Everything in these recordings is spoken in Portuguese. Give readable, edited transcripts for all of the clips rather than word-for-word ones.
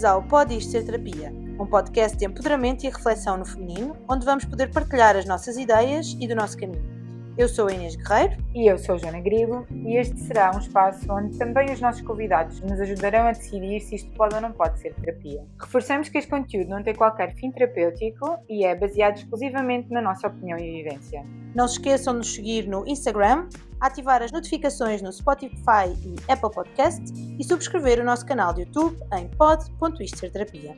Bem-vindos ao Pode Isto Ser Terapia, um podcast de empoderamento e reflexão no feminino, onde vamos poder partilhar as nossas ideias e do nosso caminho. Eu sou a Inês Guerreiro. E eu sou a Joana Grilo, e este será um espaço onde também os nossos convidados nos ajudarão a decidir se isto pode ou não pode ser terapia. Reforçamos que este conteúdo não tem qualquer fim terapêutico e é baseado exclusivamente na nossa opinião e vivência. Não se esqueçam de nos seguir no Instagram, ativar as notificações no Spotify e Apple Podcast e subscrever o nosso canal de YouTube em pod.istoserterapia.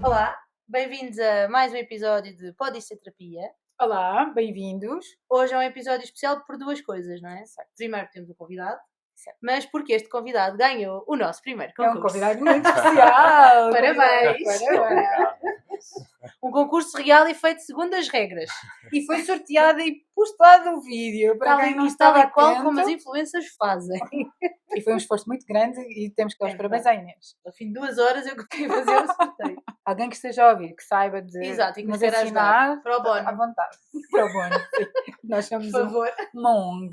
Olá, bem-vindos a mais um episódio de Pode Isto Ser Terapia. Olá, bem-vindos. Hoje é um episódio especial por duas coisas, não é? Certo. Primeiro temos um convidado, certo, mas porque este convidado ganhou o nosso primeiro concurso. É um convidado muito especial. Parabéns! Parabéns. Um concurso real e feito segundo as regras. E foi sorteado e postado o vídeo para quem não estava tal e qual atento. como as influencers fazem. E foi um esforço muito grande e temos que dar os parabéns à Inês. Ao fim de 2 horas eu consegui fazer o sorteio. Alguém que esteja a ouvir, que saiba de Exato, e que nos nos queira ensinar ajudar. Pro bono. à vontade. Pro bono, sim. Nós somos Por favor. uma ONG.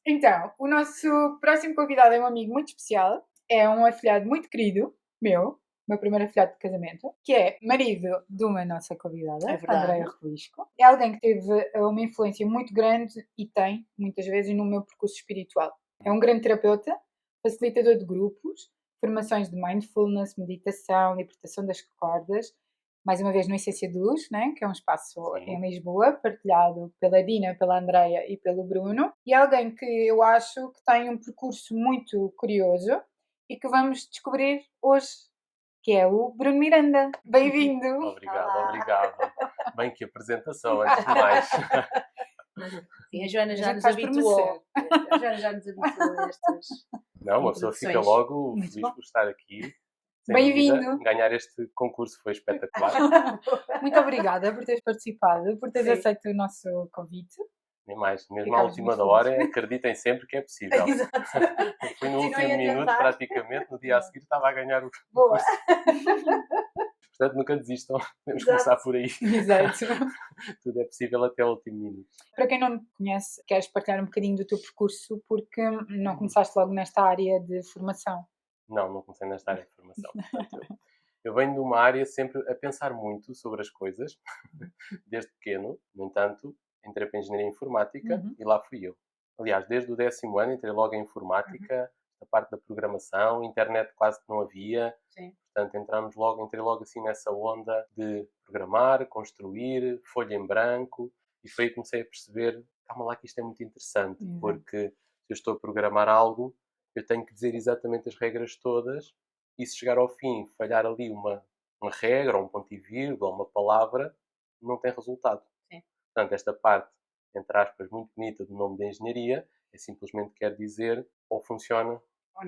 Então, o nosso próximo convidado é um amigo muito especial. É um afilhado muito querido, meu primeiro afilhado de casamento, que é marido de uma nossa convidada, É verdade. Andreia Relisco. É alguém que teve uma influência muito grande e tem, muitas vezes, no meu percurso espiritual. É um grande terapeuta, facilitador de grupos, formações de mindfulness, meditação, libertação das cordas, mais uma vez no Essência de Luz, né, que é um espaço em Lisboa, partilhado pela Dina, pela Andreia e pelo Bruno, e é alguém que eu acho que tem um percurso muito curioso e que vamos descobrir hoje, que é o Bruno Miranda. Bem-vindo! Obrigado. Bem, que apresentação, antes de mais. Sim, a Joana já gente nos faz habituou. A Joana já nos habituou a estas. Não, uma pessoa fica introduções. logo Muito feliz bom. por estar aqui. Sem Bem-vindo. dúvida, ganhar este concurso foi espetacular. Muito obrigada por teres participado, por teres Sim. aceito o nosso convite. Nem mais, mesmo Ficámos à última muito da hora, felizes. acreditem sempre que é possível. Exato. Eu fui no Continuem último a minuto, tentar. praticamente, no dia a seguir estava a ganhar o Boa. concurso. Portanto, nunca desistam, temos que Exato. começar por aí. Exato. Tudo é possível até o último minuto. Para quem não te conhece, queres partilhar um bocadinho do teu percurso, porque não começaste logo nesta área de formação. Não comecei nesta área de formação. Portanto, eu venho de uma área sempre a pensar muito sobre as coisas, desde pequeno. No entanto, entrei para a Engenharia Informática e lá fui eu. Aliás, desde o 10º ano entrei logo em Informática, a parte da programação, internet quase que não havia. Sim. Portanto, entrei logo assim nessa onda de programar, construir, folha em branco. E foi aí que comecei a perceber, calma lá que isto é muito interessante, Exato. porque se eu estou a programar algo, eu tenho que dizer exatamente as regras todas, e se chegar ao fim, falhar ali uma regra, ou um ponto e vírgula, uma palavra, não tem resultado. Sim. Portanto, esta parte, entre aspas, muito bonita do nome da engenharia, simplesmente quer dizer ou funciona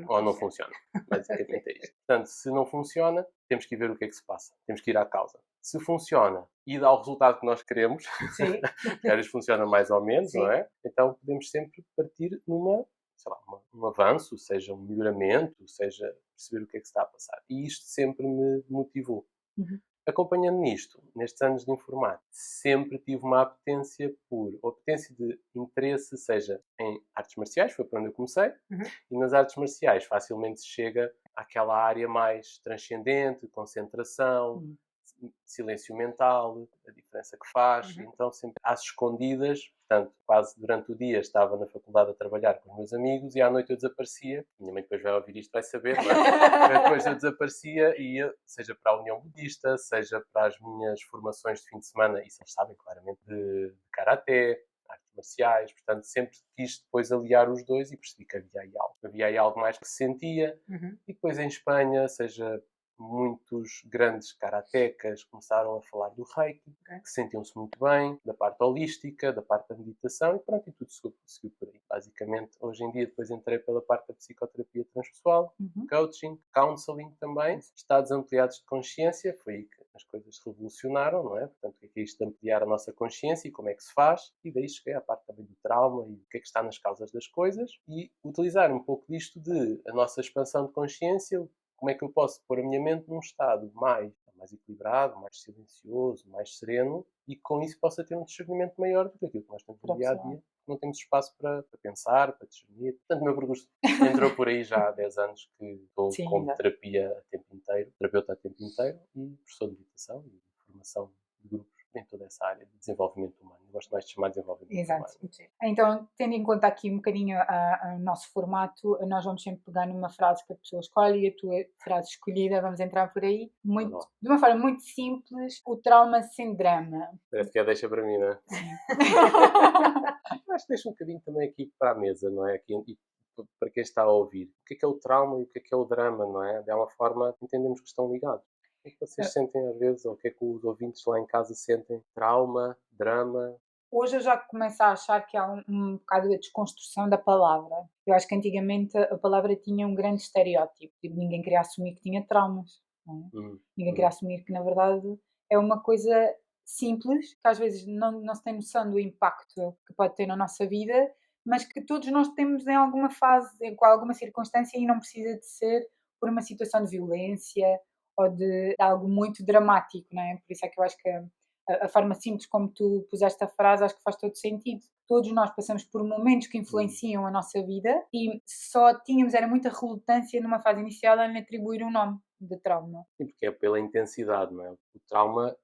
ou não funciona. Basicamente é isto. Portanto, se não funciona, temos que ver o que é que se passa. Temos que ir à causa. Se funciona e dá o resultado que nós queremos, Sim. que às vezes funciona mais ou menos, Sim. não é? Então podemos sempre partir um avanço, seja um melhoramento, seja perceber o que é que se está a passar. E isto sempre me motivou. Acompanhando nisto, nestes anos de informática, sempre tive uma apetência de interesse, seja em artes marciais, foi para onde eu comecei, e nas artes marciais facilmente se chega àquela área mais transcendente, concentração, silêncio mental, a diferença que faz, então sempre às escondidas, portanto, quase durante o dia estava na faculdade a trabalhar com os meus amigos e à noite eu desaparecia, minha mãe depois vai ouvir isto, vai saber, mas depois eu desaparecia e ia, seja para a União Budista, seja para as minhas formações de fim de semana, isso eles sabem claramente, de karaté, artes marciais, portanto sempre quis depois aliar os dois e percebi que havia aí algo mais que se sentia, e depois em Espanha, seja muitos grandes karatecas começaram a falar do Reiki, que sentiam-se muito bem, da parte holística, da parte da meditação, e pronto, e tudo seguiu por aí. Basicamente, hoje em dia, depois entrei pela parte da psicoterapia transpessoal, coaching, counseling também, estados ampliados de consciência, foi aí que as coisas se revolucionaram, não é? Portanto, o que é isto de ampliar a nossa consciência e como é que se faz, e daí cheguei à parte também do trauma e o que é que está nas causas das coisas, e utilizar um pouco disto de a nossa expansão de consciência, como é que eu posso pôr a minha mente num estado mais mais equilibrado, mais silencioso, mais sereno, e com isso possa ter um discernimento maior do que aquilo que nós temos no dia a dia. Não temos espaço para pensar, para discernir. Portanto, o meu percurso entrou por aí já há 10 anos que estou com terapia a tempo inteiro, terapeuta a tempo inteiro e professor de meditação e formação de grupos em toda essa área de desenvolvimento humano. Eu gosto mais de chamar de desenvolvimento humano. Então, tendo em conta aqui um bocadinho o nosso formato, nós vamos sempre pegar numa frase que a pessoa escolhe, e a tua frase escolhida, vamos entrar por aí, de uma forma muito simples: o trauma sem drama. Parece que a deixa para mim, não é? Sim. Acho que deixa um bocadinho também aqui para a mesa, não é? Aqui, e para quem está a ouvir. O que é o trauma e o que é o drama, não é? De alguma forma, entendemos que estão ligados. O que é que vocês sentem às vezes, ou o que é que os ouvintes lá em casa sentem? Trauma, drama? Hoje eu já começo a achar que há um bocado de desconstrução da palavra. Eu acho que antigamente a palavra tinha um grande estereótipo. Tipo, ninguém queria assumir que tinha traumas. Não é? Ninguém queria assumir que, na verdade, é uma coisa simples, que às vezes não se tem noção do impacto que pode ter na nossa vida, mas que todos nós temos em alguma fase, com alguma circunstância, e não precisa de ser por uma situação de violência ou de algo muito dramático, não é? Por isso é que eu acho que a forma simples como tu puseste a frase, acho que faz todo sentido. Todos nós passamos por momentos que influenciam a nossa vida e só era muita relutância numa fase inicial em atribuir um nome de trauma. Sim, porque é pela intensidade, não é? O trauma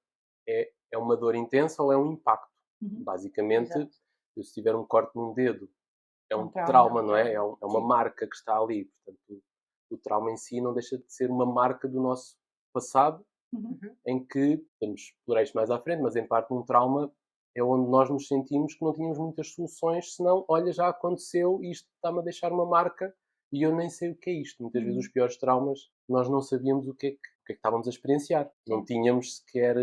é uma dor intensa ou é um impacto. Basicamente, se tiver um corte num dedo, é um trauma, não é? É uma marca que está ali. Portanto, o trauma em si não deixa de ser uma marca do nosso passado, em que, temos explorar isto mais à frente, mas em parte um trauma é onde nós nos sentimos que não tínhamos muitas soluções, senão, olha, já aconteceu e isto está-me a deixar uma marca e eu nem sei o que é isto. Muitas vezes os piores traumas, nós não sabíamos o que é que estávamos a experienciar. Não tínhamos sequer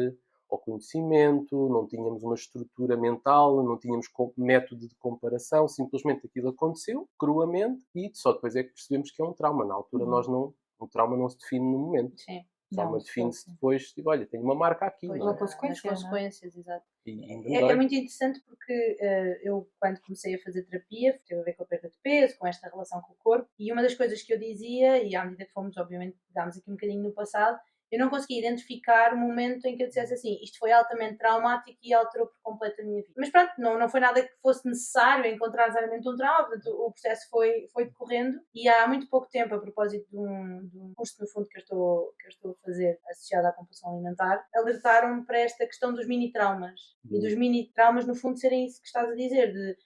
o conhecimento, não tínhamos uma estrutura mental, não tínhamos método de comparação, simplesmente aquilo aconteceu, cruamente, e só depois é que percebemos que é um trauma. Na altura o trauma não se define no momento. Sim. O trauma define-se depois, tipo, olha, tenho uma marca aqui. Pois, não é? As consequências, exato. É muito interessante porque eu, quando comecei a fazer terapia, teve a ver com a perda de peso, com esta relação com o corpo, e uma das coisas que eu dizia, e à medida que fomos, obviamente, pegámos aqui um bocadinho no passado, eu não conseguia identificar o momento em que eu dissesse assim, isto foi altamente traumático e alterou por completo a minha vida. Mas pronto, não foi nada que fosse necessário encontrar necessariamente um trauma, portanto o processo foi decorrendo, e há muito pouco tempo, a propósito de um curso, no fundo, que eu estou a fazer associado à compulsão alimentar, alertaram-me para esta questão dos mini-traumas. E dos mini-traumas, no fundo, serem isso que estás a dizer,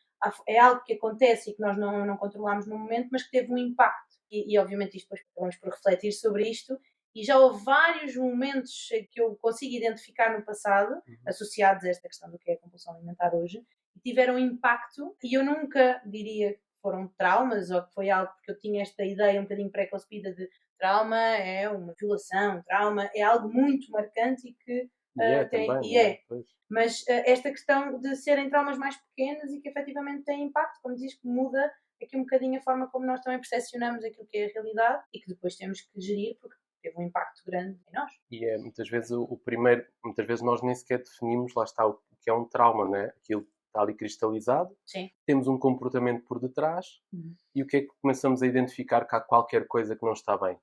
é algo que acontece e que nós não controlamos no momento, mas que teve um impacto. E obviamente isto depois acabamos por refletir sobre isto. E já houve vários momentos que eu consigo identificar no passado, associados a esta questão do que é a compulsão alimentar hoje, que tiveram impacto, e eu nunca diria que foram traumas, ou que foi algo, porque eu tinha esta ideia um bocadinho pré-concebida de trauma é uma violação, trauma é algo muito marcante e que mas esta questão de serem traumas mais pequenos e que efetivamente têm impacto, como dizes, que muda aqui um bocadinho a forma como nós também percepcionamos aquilo que é a realidade e que depois temos que gerir, porque teve um impacto grande em nós. E muitas vezes muitas vezes nós nem sequer definimos, lá está, o que é um trauma, não é? Aquilo está ali cristalizado, Sim. Temos um comportamento por detrás e o que é que começamos a identificar que há qualquer coisa que não está bem,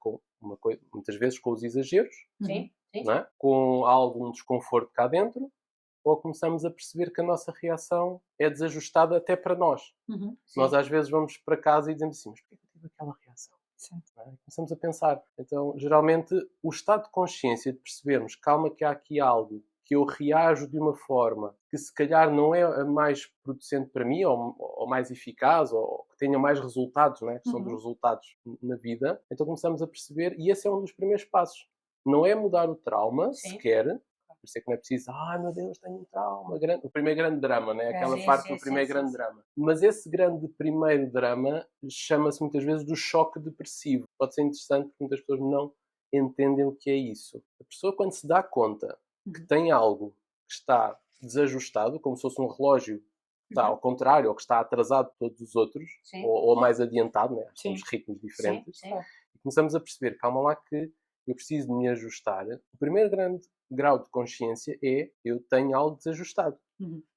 muitas vezes com os exageros, Sim. Não é? Com algum desconforto cá dentro, ou começamos a perceber que a nossa reação é desajustada até para nós. Nós às vezes vamos para casa e dizemos assim, mas porquê que eu tive aquela reação? É? Começamos a pensar. Então, geralmente, o estado de consciência de percebermos, calma, que há aqui algo que eu reajo de uma forma que se calhar não é a mais producente para mim, ou mais eficaz, ou que tenha mais resultados, né? Que são dos resultados na vida. Então começamos a perceber, e esse é um dos primeiros passos. Não é mudar o trauma, sequer. Por isso é que não é preciso, meu Deus, tenho um trauma. O primeiro grande drama, né? Aquela parte do primeiro grande drama. Mas esse grande primeiro drama chama-se muitas vezes do choque depressivo. Pode ser interessante porque muitas pessoas não entendem o que é isso. A pessoa, quando se dá conta que tem algo que está desajustado, como se fosse um relógio que está ao contrário, ou que está atrasado de todos os outros, ou mais adiantado, né? Temos ritmos diferentes. E começamos a perceber, calma lá, que eu preciso de me ajustar. O primeiro grande grau de consciência é eu tenho algo desajustado.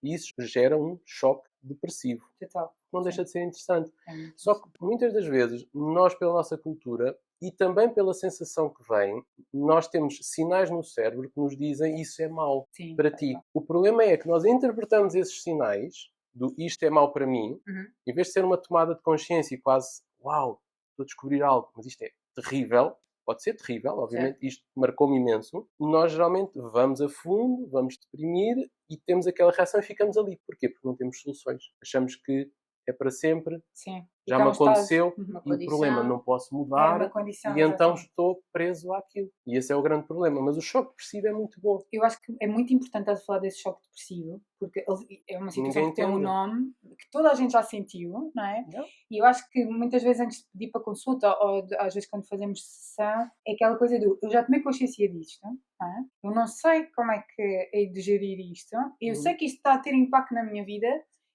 E isso gera um choque depressivo. Não deixa de ser interessante. Só que muitas das vezes, nós, pela nossa cultura, E também pela sensação que vem, nós temos sinais no cérebro que nos dizem isso é mau para ti. O problema é que nós interpretamos esses sinais do isto é mau para mim, em vez de ser uma tomada de consciência e quase, uau, estou a descobrir algo, mas isto é terrível, pode ser terrível, obviamente, isto marcou-me imenso. Nós geralmente vamos a fundo, vamos deprimir e temos aquela reação e ficamos ali. Porquê? Porque não temos soluções. Achamos que é para sempre, já me aconteceu e o problema não posso mudar e então estou preso àquilo. E esse é o grande problema. Mas o choque depressivo é muito bom. Eu acho que é muito importante a falar desse choque depressivo, porque é uma situação que tem um nome, que toda a gente já sentiu, não é? Não. E eu acho que muitas vezes antes de pedir para consulta, ou às vezes quando fazemos sessão, é aquela coisa do, eu já tomei consciência disto, não é? Eu não sei como é que hei de gerir isto, eu sei que isto está a ter impacto na minha vida,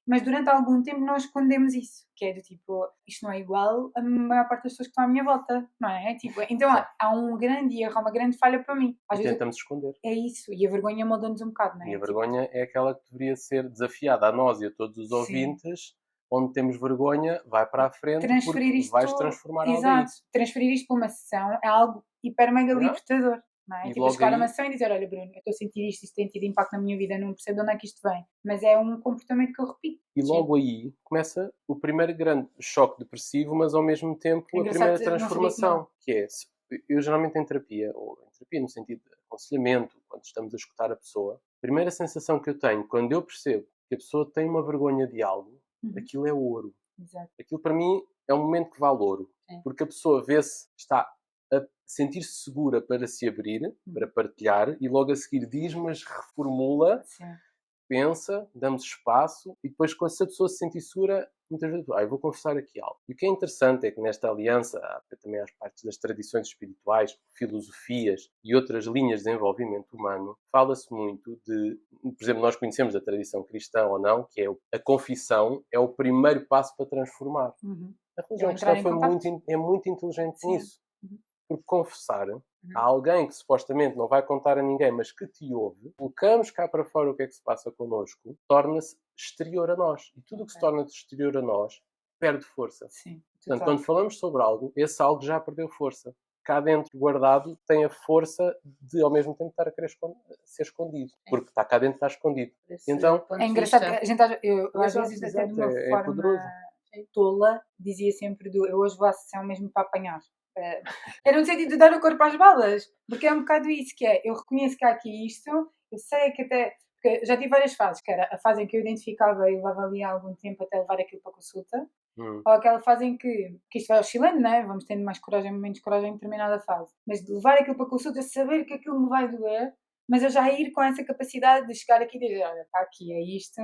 mas durante algum tempo nós escondemos isso, que é do tipo, isto não é igual a maior parte das pessoas que estão à minha volta, não é? Tipo, então há um grande erro, há uma grande falha para mim. Às vezes tentamos esconder. É isso, e a vergonha molda-nos um bocado, não é? E a vergonha é aquela que deveria ser desafiada a nós e a todos os ouvintes, onde temos vergonha, vai para a frente porque vais transformar algo. Exato, transferir isto para uma sessão é algo hiper mega libertador. Não é? Tipo, chegar a uma sessão e dizer, olha Bruno, eu estou a sentir isto tem tido impacto na minha vida, não percebo de onde é que isto vem, mas é um comportamento que eu repito. E logo aí começa o primeiro grande choque depressivo, mas ao mesmo tempo a primeira transformação, que é, eu geralmente em terapia, ou em terapia no sentido de aconselhamento, quando estamos a escutar a pessoa, a primeira sensação que eu tenho, quando eu percebo que a pessoa tem uma vergonha de algo, aquilo é ouro. Exato. Aquilo para mim é um momento que vale ouro, porque a pessoa vê-se, está a sentir-se segura para se abrir, para partilhar, e logo a seguir diz, mas reformula, pensa, damos espaço, e depois quando a pessoa se sentir segura, muitas vezes, eu vou confessar aqui algo. E o que é interessante é que nesta aliança, há também as partes das tradições espirituais, filosofias e outras linhas de desenvolvimento humano, fala-se muito de, por exemplo, nós conhecemos a tradição cristã ou não, que é a confissão é o primeiro passo para transformar. A religião cristã é muito inteligente nisso. Porque confessar a alguém que supostamente não vai contar a ninguém, mas que te ouve, colocamos cá para fora o que é que se passa connosco, torna-se exterior a nós. E tudo o que se torna exterior a nós perde força. Portanto, quando falamos sobre algo, esse algo já perdeu força. Cá dentro, guardado, tem a força de, ao mesmo tempo, estar a querer ser escondido. Porque está cá dentro, está escondido. Então, é engraçado que a gente, eu às vezes, até de uma forma tola, dizia sempre eu hoje vou à sessão mesmo para apanhar. Era no sentido de dar o corpo às balas, porque é um bocado isso que é, eu reconheço que há aqui isto, eu sei que até, porque já tive várias fases, que era a fase em que eu identificava e levava ali há algum tempo até levar aquilo para consulta, ou aquela fase em que isto vai oscilando, né? Vamos tendo mais coragem, menos coragem em determinada fase, mas de levar aquilo para consulta, saber que aquilo me vai doer, mas eu já ir com essa capacidade de chegar aqui e dizer, olha, está aqui, é isto.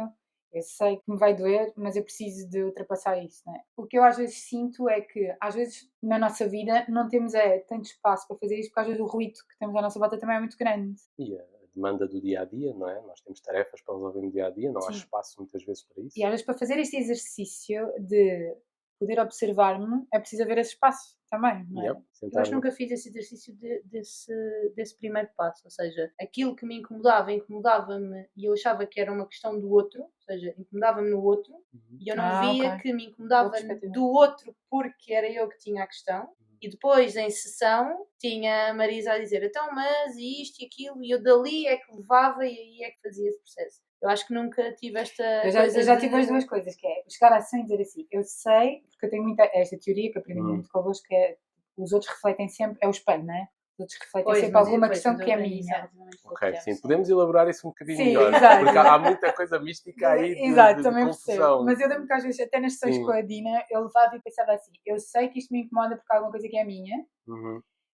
Eu sei que me vai doer, mas eu preciso de ultrapassar isso, não é? O que eu às vezes sinto é que, às vezes, na nossa vida, não temos tanto espaço para fazer isso, porque às vezes o ruído que temos à nossa volta também é muito grande. E a demanda do dia-a-dia, não é? Nós temos tarefas para resolver no dia-a-dia, não há espaço muitas vezes para isso. E às vezes para fazer este exercício de poder observar-me, é preciso haver esse espaço também, não é? Eu acho que nunca fiz esse exercício desse primeiro passo, ou seja, aquilo que me incomodava-me e eu achava que era uma questão do outro, ou seja, incomodava-me no outro e eu não via que me incomodava do outro porque era eu que tinha a questão. E depois, em sessão, tinha a Marisa a dizer então, mas isto e aquilo, e eu dali é que levava e aí é que fazia esse processo. Eu acho que nunca tive esta eu já tive as duas coisas, que é chegar à sessão e dizer assim, eu sei, porque eu tenho muita esta teoria que aprendi muito convosco, que é os outros refletem sempre, é o espelho, não é? Os outros refletem sempre alguma questão que é minha. Ok, sim, podemos elaborar isso um bocadinho melhor, porque há muita coisa mística aí de também confusão. Percebo. Mas eu lembro que às vezes, até nas sessões com a Dina, eu levava e pensava assim, eu sei que isto me incomoda porque há alguma coisa que é minha,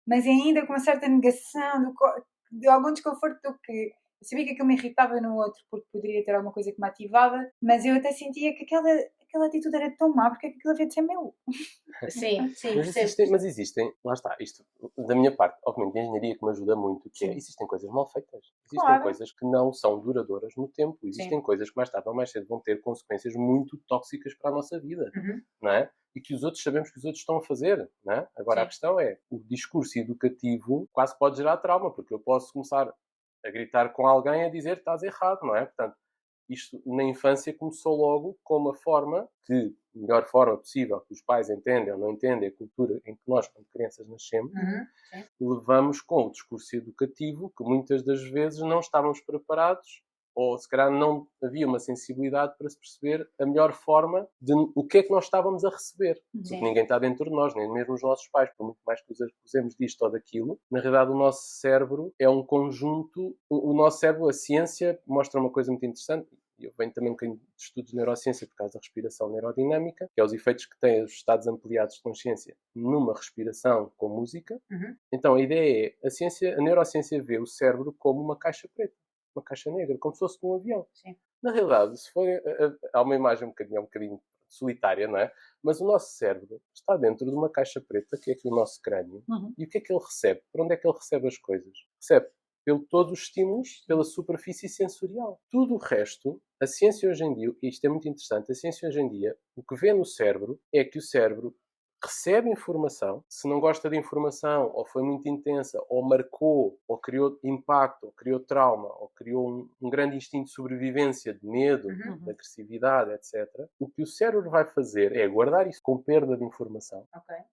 mas ainda com uma certa negação de algum desconforto do que eu sabia que aquilo me irritava no outro porque poderia ter alguma coisa que me ativava, mas eu até sentia que aquela atitude era tão má porque aquilo havia de ser meu. Sim, mas existem, lá está, isto da minha parte, obviamente a engenharia que me ajuda muito, que é, existem coisas mal feitas, existem coisas que não são duradouras no tempo, existem coisas que mais tarde ou mais cedo vão ter consequências muito tóxicas para a nossa vida, não é? E que os outros sabemos que os outros estão a fazer, não é? Agora a questão é, o discurso educativo quase pode gerar trauma, porque eu posso começar a gritar com alguém a dizer que estás errado, não é? Portanto, isto na infância começou logo com uma forma que melhor forma possível, que os pais entendem ou não entendem a cultura em que nós, como crianças, nascemos, levamos com o discurso educativo que muitas das vezes não estávamos preparados ou se calhar não havia uma sensibilidade para se perceber a melhor forma de o que é que nós estávamos a receber. Porque ninguém está dentro de nós, nem mesmo os nossos pais, por muito mais que usemos disto ou daquilo. Na realidade, o nosso cérebro é um conjunto. O nosso cérebro, a ciência, mostra uma coisa muito interessante. Eu venho também um bocadinho de estudos de neurociência por causa da respiração neurodinâmica, que é os efeitos que têm os estados ampliados de consciência numa respiração com música. Então, a ideia é, a neurociência vê o cérebro como uma caixa preta, uma caixa negra, como se fosse um avião. Sim. Na realidade, se for, há uma imagem um bocadinho solitária, não é? Mas o nosso cérebro está dentro de uma caixa preta, que é aqui o nosso crânio. E o que é que ele recebe? Por onde é que ele recebe as coisas? Recebe pelo todos os estímulos, pela superfície sensorial. Tudo o resto, a ciência hoje em dia, e isto é muito interessante, a ciência hoje em dia, o que vê no cérebro é que o cérebro recebe informação, se não gosta de informação, ou foi muito intensa, ou marcou, ou criou impacto, ou criou trauma, ou criou um grande instinto de sobrevivência, de medo, de agressividade, etc. O que o cérebro vai fazer é guardar isso com perda de informação.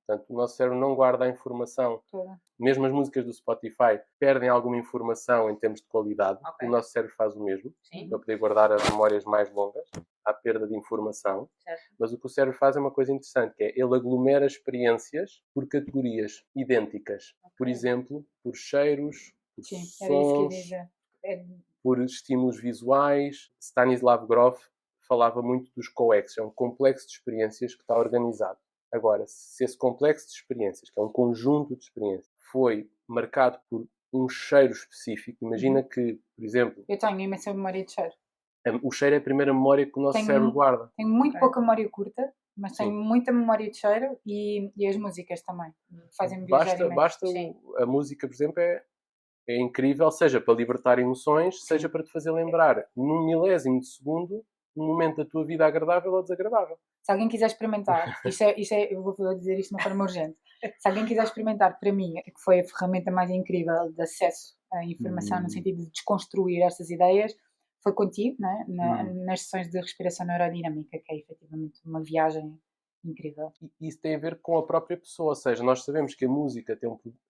Portanto, o nosso cérebro não guarda a informação. Mesmo as músicas do Spotify perdem alguma informação em termos de qualidade. O nosso cérebro faz o mesmo, para poder guardar as memórias mais longas. Há perda de informação. Certo. Mas o que o cérebro faz é uma coisa interessante, que é ele aglomera experiências por categorias idênticas. Por exemplo, por cheiros, por sons, por estímulos visuais. Stanislav Grof falava muito dos coex, é um complexo de experiências que está organizado. Agora, se esse complexo de experiências, que é um conjunto de experiências, foi marcado por um cheiro específico, imagina que, por exemplo... Eu tenho imensa memória de cheiro. O cheiro é a primeira memória que o nosso cérebro guarda. Tenho muito pouca memória curta, mas tenho muita memória de cheiro e as músicas também. Fazem-me viajar Basta a música, por exemplo, é incrível, seja para libertar emoções, seja para te fazer lembrar, num milésimo de segundo, um momento da tua vida agradável ou desagradável. Se alguém quiser experimentar, eu vou dizer isto de uma forma urgente, se alguém quiser experimentar, para mim, que foi a ferramenta mais incrível de acesso à informação, no sentido de desconstruir estas ideias, foi contigo, né? Nas sessões de respiração neurodinâmica, que é efetivamente uma viagem incrível. E isso tem a ver com a própria pessoa, ou seja, nós sabemos que a música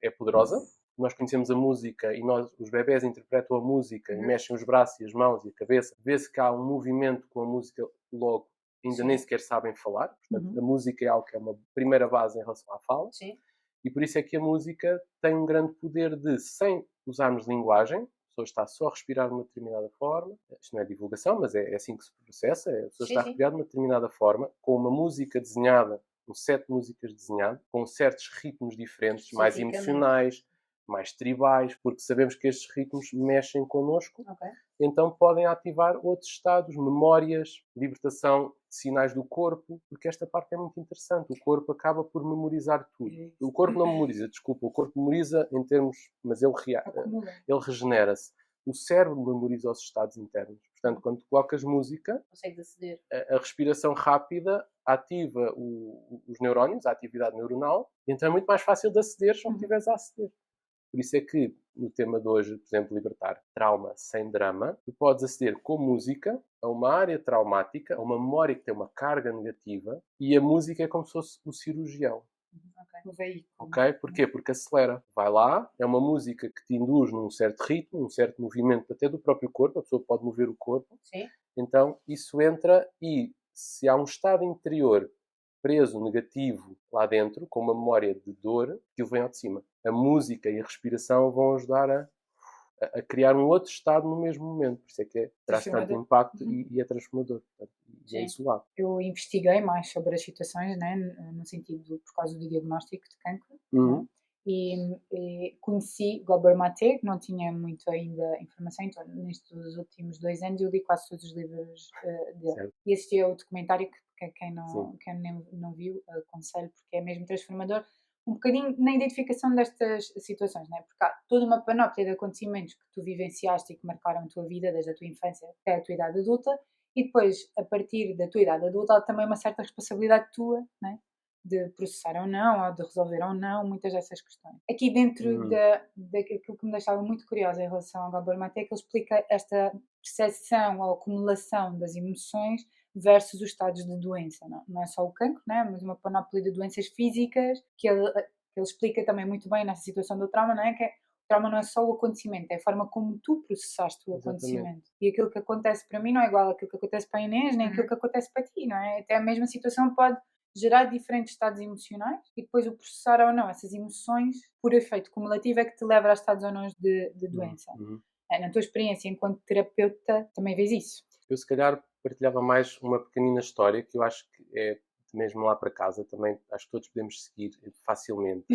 é poderosa, nós conhecemos a música e os bebés interpretam a música e mexem os braços e as mãos e a cabeça, vê-se que há um movimento com a música logo, ainda nem sequer sabem falar, portanto a música é algo que é uma primeira base em relação à fala, e por isso é que a música tem um grande poder de, sem usarmos linguagem, a pessoa está só a respirar de uma determinada forma, isto não é divulgação, mas é assim que se processa, a pessoa está a respirar de uma determinada forma, com uma música desenhada, um set de músicas desenhado, com certos ritmos diferentes, mais emocionais, mais tribais, porque sabemos que estes ritmos mexem connosco, então podem ativar outros estados, memórias, libertação de sinais do corpo, porque esta parte é muito interessante. O corpo acaba por memorizar tudo. O corpo não memoriza, desculpa, o corpo memoriza em termos, mas ele regenera-se. O cérebro memoriza os estados internos. Portanto, quando tu colocas música, consegues aceder. A respiração rápida ativa os neurónios, a atividade neuronal, e então é muito mais fácil de aceder se não estiveres a aceder. Por isso é que, no tema de hoje, por exemplo, libertar trauma sem drama, tu podes aceder com música a uma área traumática, a uma memória que tem uma carga negativa, e a música é como se fosse o cirurgião. Ok? Porquê? Porque acelera. Vai lá, é uma música que te induz num certo ritmo, num certo movimento até do próprio corpo, a pessoa pode mover o corpo. Então, isso entra e, se há um estado interior preso, negativo, lá dentro, com uma memória de dor, aquilo vem ao de cima. A música e a respiração vão ajudar a criar um outro estado no mesmo momento. Por isso é que traz tanto impacto e é transformador. Portanto, e é isolado. Eu investiguei mais sobre as situações, né, no sentido, por causa do diagnóstico de cancro, né, e conheci Gabor Maté, que não tinha muito ainda informação, então nestes últimos 2 anos eu li quase todos os livros dele. Certo. E assisti a outro documentário que quem não viu, aconselho, porque é mesmo transformador, um bocadinho na identificação destas situações, né? Porque há toda uma panóplia de acontecimentos que tu vivenciaste e que marcaram a tua vida desde a tua infância até a tua idade adulta, e depois, a partir da tua idade adulta, há também uma certa responsabilidade tua, né? De processar ou não, ou de resolver ou não, muitas dessas questões. Aqui dentro daquilo que me deixava muito curiosa em relação ao Gabor Maté, é que ele explica esta percepção ou acumulação das emoções versus os estados de doença. Não é só o cancro, né? Mas uma panóplia de doenças físicas que ele explica também muito bem nessa situação do trauma, não é? Que o trauma não é só o acontecimento, é a forma como tu processaste o acontecimento. E aquilo que acontece para mim não é igual àquilo que acontece para a Inês, nem aquilo que acontece para ti, não é? Até a mesma situação pode gerar diferentes estados emocionais e depois o processar ou não essas emoções, por efeito cumulativo, é que te leva a estados ou não de doença. Na tua experiência enquanto terapeuta, também vês isso? Eu, se calhar, partilhava mais uma pequenina história que eu acho que é mesmo lá para casa, também acho que todos podemos seguir facilmente.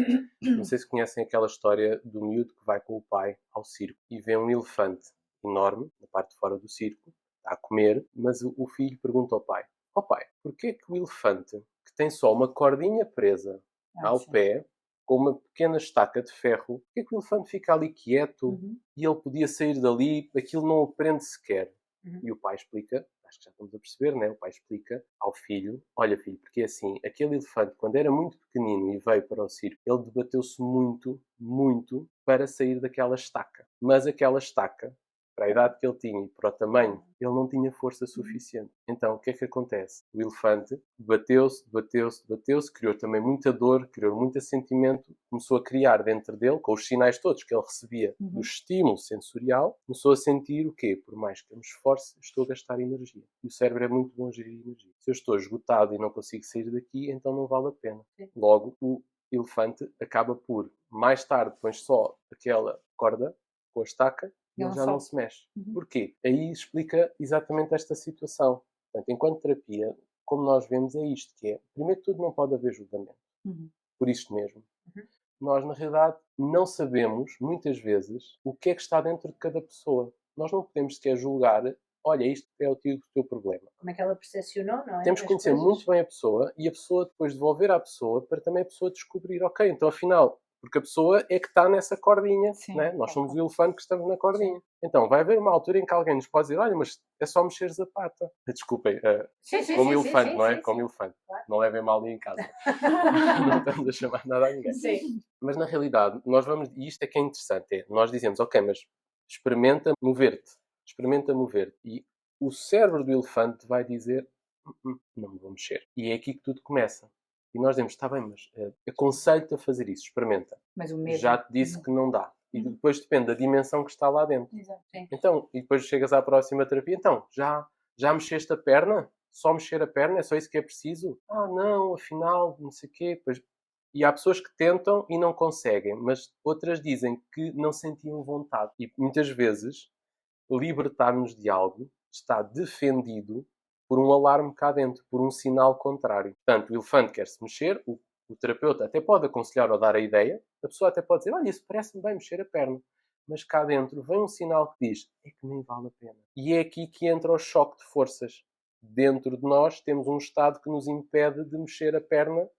Não sei se conhecem aquela história do miúdo que vai com o pai ao circo e vê um elefante enorme na parte de fora do circo, está a comer, mas o filho pergunta ao pai: ó pai, porquê que o elefante, que tem só uma cordinha presa ao pé, com uma pequena estaca de ferro, porquê que o elefante fica ali quieto e ele podia sair dali, aquilo não o prende sequer? E o pai explica, acho que já estamos a perceber, né? O pai explica ao filho: olha filho, porque assim, aquele elefante quando era muito pequenino e veio para o circo, ele debateu-se muito, muito para sair daquela estaca. Mas aquela estaca, para a idade que ele tinha e para o tamanho, ele não tinha força suficiente. Então, o que é que acontece? O elefante bateu-se, criou também muita dor, criou muito sentimento, começou a criar dentro dele, com os sinais todos que ele recebia do estímulo sensorial, começou a sentir o quê? Por mais que eu me esforce, estou a gastar energia. E o cérebro é muito bom a gerir energia. Se eu estou esgotado e não consigo sair daqui, então não vale a pena. Logo, o elefante acaba por, mais tarde, põe só aquela corda com a estaca, e ele já não se mexe. Porquê? Aí explica exatamente esta situação. Portanto, enquanto terapia, como nós vemos, é isto que é. Primeiro de tudo, não pode haver julgamento. Por isto mesmo. Nós, na realidade, não sabemos, muitas vezes, o que é que está dentro de cada pessoa. Nós não podemos sequer julgar: olha, isto é o teu problema. Como é que ela percepcionou, não é? Temos que conhecer muito bem a pessoa e a pessoa depois devolver à pessoa para também a pessoa descobrir: ok, então afinal... Porque a pessoa é que está nessa cordinha, né? Nós somos o elefante que estamos na cordinha. Então, vai haver uma altura em que alguém nos pode dizer: olha, mas é só mexeres a pata. Desculpem, como elefante, não é? Como elefante. Claro. Não levem mal ali em casa. Não estamos a chamar nada a ninguém. Mas na realidade, nós vamos, e isto é que é interessante, nós dizemos: ok, mas experimenta mover-te. E o cérebro do elefante vai dizer: não me vou mexer. E é aqui que tudo começa. E nós dizemos: está bem, mas aconselho-te a fazer isso, experimenta. Mas o mesmo. Já te disse que não dá. E depois depende da dimensão que está lá dentro. Exato. Então, e depois chegas à próxima terapia: então, já mexeste a perna? Só mexer a perna? É só isso que é preciso? Ah, não, afinal, não sei o quê. Pois... E há pessoas que tentam e não conseguem, mas outras dizem que não sentiam vontade. E muitas vezes, libertar-nos de algo está defendido por um alarme cá dentro, por um sinal contrário. Portanto, o elefante quer-se mexer, o terapeuta até pode aconselhar ou dar a ideia, a pessoa até pode dizer: olha, isso parece-me bem mexer a perna. Mas cá dentro vem um sinal que diz: é que nem vale a pena. E é aqui que entra o choque de forças. Dentro de nós temos um estado que nos impede de mexer a perna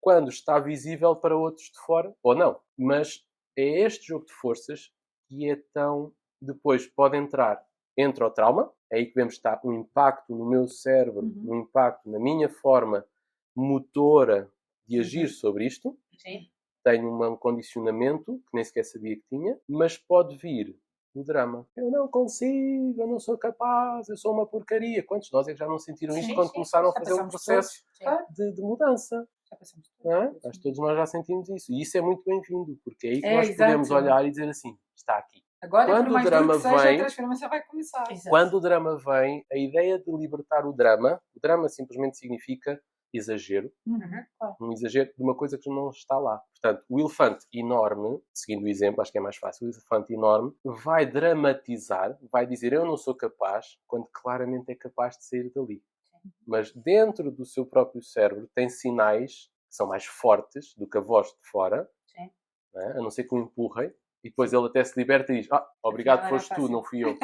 quando está visível para outros de fora, ou não. Mas é este jogo de forças que é tão... Depois pode entra o trauma, é aí que vemos que está um impacto no meu cérebro, um impacto na minha forma motora de agir sobre isto. Tenho um condicionamento que nem sequer sabia que tinha, mas pode vir o drama. Eu não consigo, eu não sou capaz, eu sou uma porcaria. Quantos de nós é que já não sentiram isto quando começaram a fazer um processo de mudança? Já passamos todos. Não é? Acho que todos nós já sentimos isso. E isso é muito bem-vindo, porque é aí que nós podemos olhar e dizer assim: está aqui. Agora, quando o drama vem, a transformação vai começar. Quando o drama vem, a ideia de libertar o drama simplesmente significa exagero. Um exagero de uma coisa que não está lá. Portanto, o elefante enorme, seguindo o exemplo, acho que é mais fácil, o elefante enorme vai dramatizar, vai dizer: eu não sou capaz, quando claramente é capaz de sair dali. Mas dentro do seu próprio cérebro tem sinais que são mais fortes do que a voz de fora, não é? A não ser que o empurrem. E depois ele até se liberta e diz: obrigado, foste tu, não fui eu.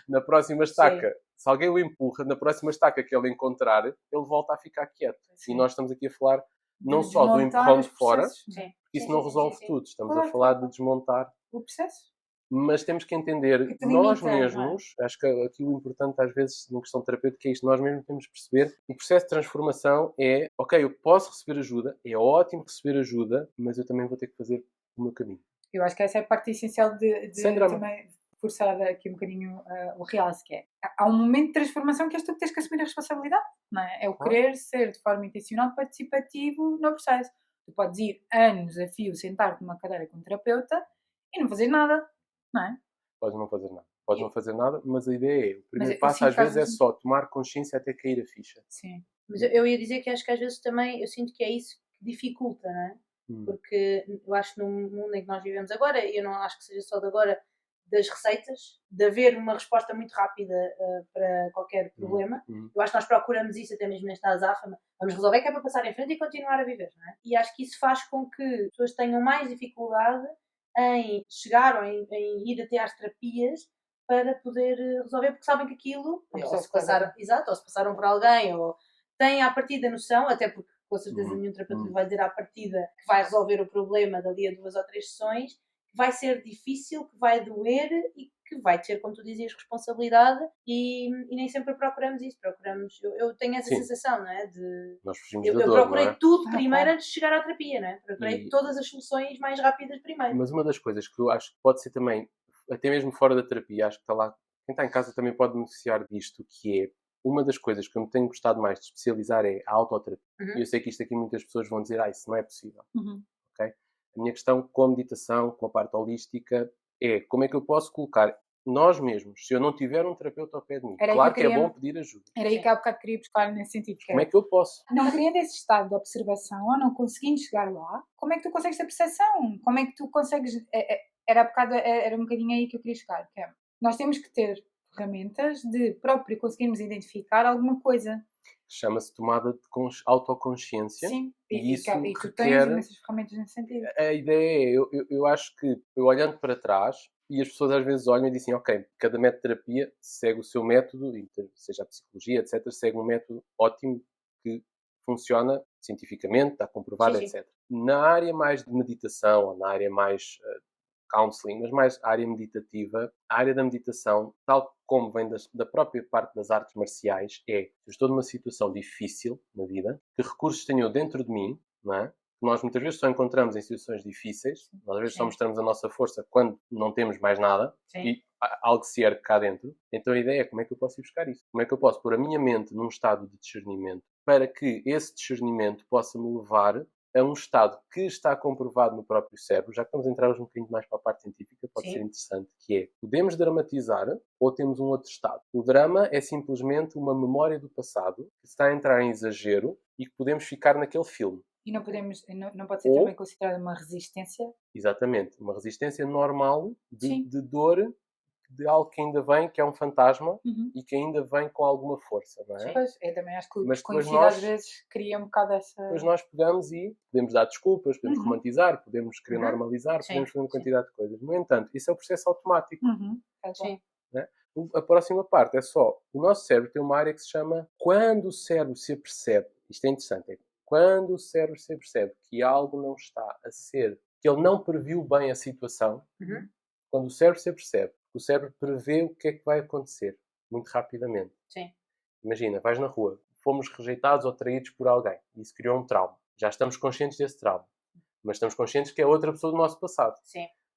Na próxima estaca, se alguém o empurra, na próxima estaca que ele encontrar, ele volta a ficar quieto. E nós estamos aqui a falar não só do empurrão de fora, porque isso não resolve tudo. Estamos a falar de desmontar o processo. Mas temos que entender que nós mesmos, acho que aqui o importante às vezes na questão terapêutica é isto: nós mesmos temos que perceber que o processo de transformação é: ok, eu posso receber ajuda, é ótimo receber ajuda, mas eu também vou ter que fazer o meu caminho. Eu acho que essa é a parte essencial de sem drama. Também forçar aqui um bocadinho o realce, que é, há um momento de transformação que és tu que tens que assumir a responsabilidade, não é? É o querer ser de forma intencional participativo no processo. Tu podes ir anos a fio, sentar-te numa cadeira com um terapeuta e não fazer nada, não é? Podes não fazer nada. Podes não fazer nada, mas a ideia é, o primeiro eu passo sinto às que às vezes é vezes- só tomar consciência até cair a ficha. Sim. Mas eu ia dizer que acho que às vezes também eu sinto que é isso que dificulta, não é? Porque eu acho que no mundo em que nós vivemos agora, e eu não acho que seja só de agora, das receitas, de haver uma resposta muito rápida para qualquer problema. Eu acho que nós procuramos isso até mesmo nesta azáfama. Vamos resolver que é para passar em frente e continuar a viver, não é? E acho que isso faz com que as pessoas tenham mais dificuldade em chegar ou em ir até às terapias para poder resolver, porque sabem que aquilo, ou se passaram por alguém, ou têm à partida noção, até porque com certeza nenhum terapeuta vai dizer à partida que vai resolver o problema dali a 2 ou 3 sessões, que vai ser difícil, que vai doer e que vai ter, como tu dizias, responsabilidade e nem sempre procuramos isso. Eu tenho essa sensação, não é? Nós fugimos eu da dor, procurei não é? tudo primeiro antes de chegar à terapia, não é? Procurei todas as soluções mais rápidas primeiro. Mas uma das coisas que eu acho que pode ser também, até mesmo fora da terapia, acho que está lá, quem está em casa também pode beneficiar disto, que é, uma das coisas que eu me tenho gostado mais de especializar é a autoterapia. E eu sei que isto aqui muitas pessoas vão dizer, isso não é possível. Okay? A minha questão com a meditação, com a parte holística, é como é que eu posso colocar nós mesmos, se eu não tiver um terapeuta ao pé de mim, claro que é bom pedir ajuda. Era aí que há bocado queria buscar nesse sentido. Como é que eu posso? Não criando esse estado de observação ou não conseguindo chegar lá, como é que tu consegues ter percepção? Como é que tu consegues... Era um bocadinho aí que eu queria chegar, que é, nós temos que ter ferramentas de próprio conseguirmos identificar alguma coisa. Chama-se tomada de autoconsciência. Sim, e isso tu tens requer... imensas ferramentas nesse sentido. A ideia é, eu acho que, eu olhando para trás, e as pessoas às vezes olham e dizem, ok, cada método de terapia segue o seu método, seja a psicologia, etc., segue um método ótimo que funciona cientificamente, está comprovado, etc. Na área mais de meditação, ou na área mais counseling, mas mais a área meditativa, a área da meditação, tal como vem da própria parte das artes marciais, é, eu estou numa situação difícil na vida, que recursos tenho eu dentro de mim, não é? Nós muitas vezes só encontramos em situações difíceis, nós às vezes só mostramos a nossa força quando não temos mais nada, e algo se ergue cá dentro. Então a ideia é, como é que eu posso ir buscar isso? Como é que eu posso pôr a minha mente num estado de discernimento para que esse discernimento possa me levar a um estado que está comprovado no próprio cérebro, já que estamos a entrar um bocadinho mais para a parte científica, pode ser interessante, que é, podemos dramatizar ou temos um outro estado. O drama é simplesmente uma memória do passado que está a entrar em exagero e que podemos ficar naquele filme. E não pode ser também considerada uma resistência? Exatamente, uma resistência normal de dor, de algo que ainda vem, que é um fantasma e que ainda vem com alguma força, não é? Pois, eu também acho que o desconhecido às vezes cria um bocado essa... Depois nós pegamos e podemos dar desculpas, podemos romantizar, podemos querer normalizar, podemos fazer uma quantidade de coisas. No entanto, isso é o processo automático. Né? A próxima parte é só, o nosso cérebro tem uma área que se chama quando o cérebro se apercebe, isto é interessante, é quando o cérebro se apercebe que algo não está a ser, que ele não previu bem a situação, quando o cérebro se apercebe, o cérebro prevê o que é que vai acontecer, muito rapidamente. Imagina, vais na rua, fomos rejeitados ou traídos por alguém, e isso criou um trauma. Já estamos conscientes desse trauma, mas estamos conscientes que é outra pessoa do nosso passado.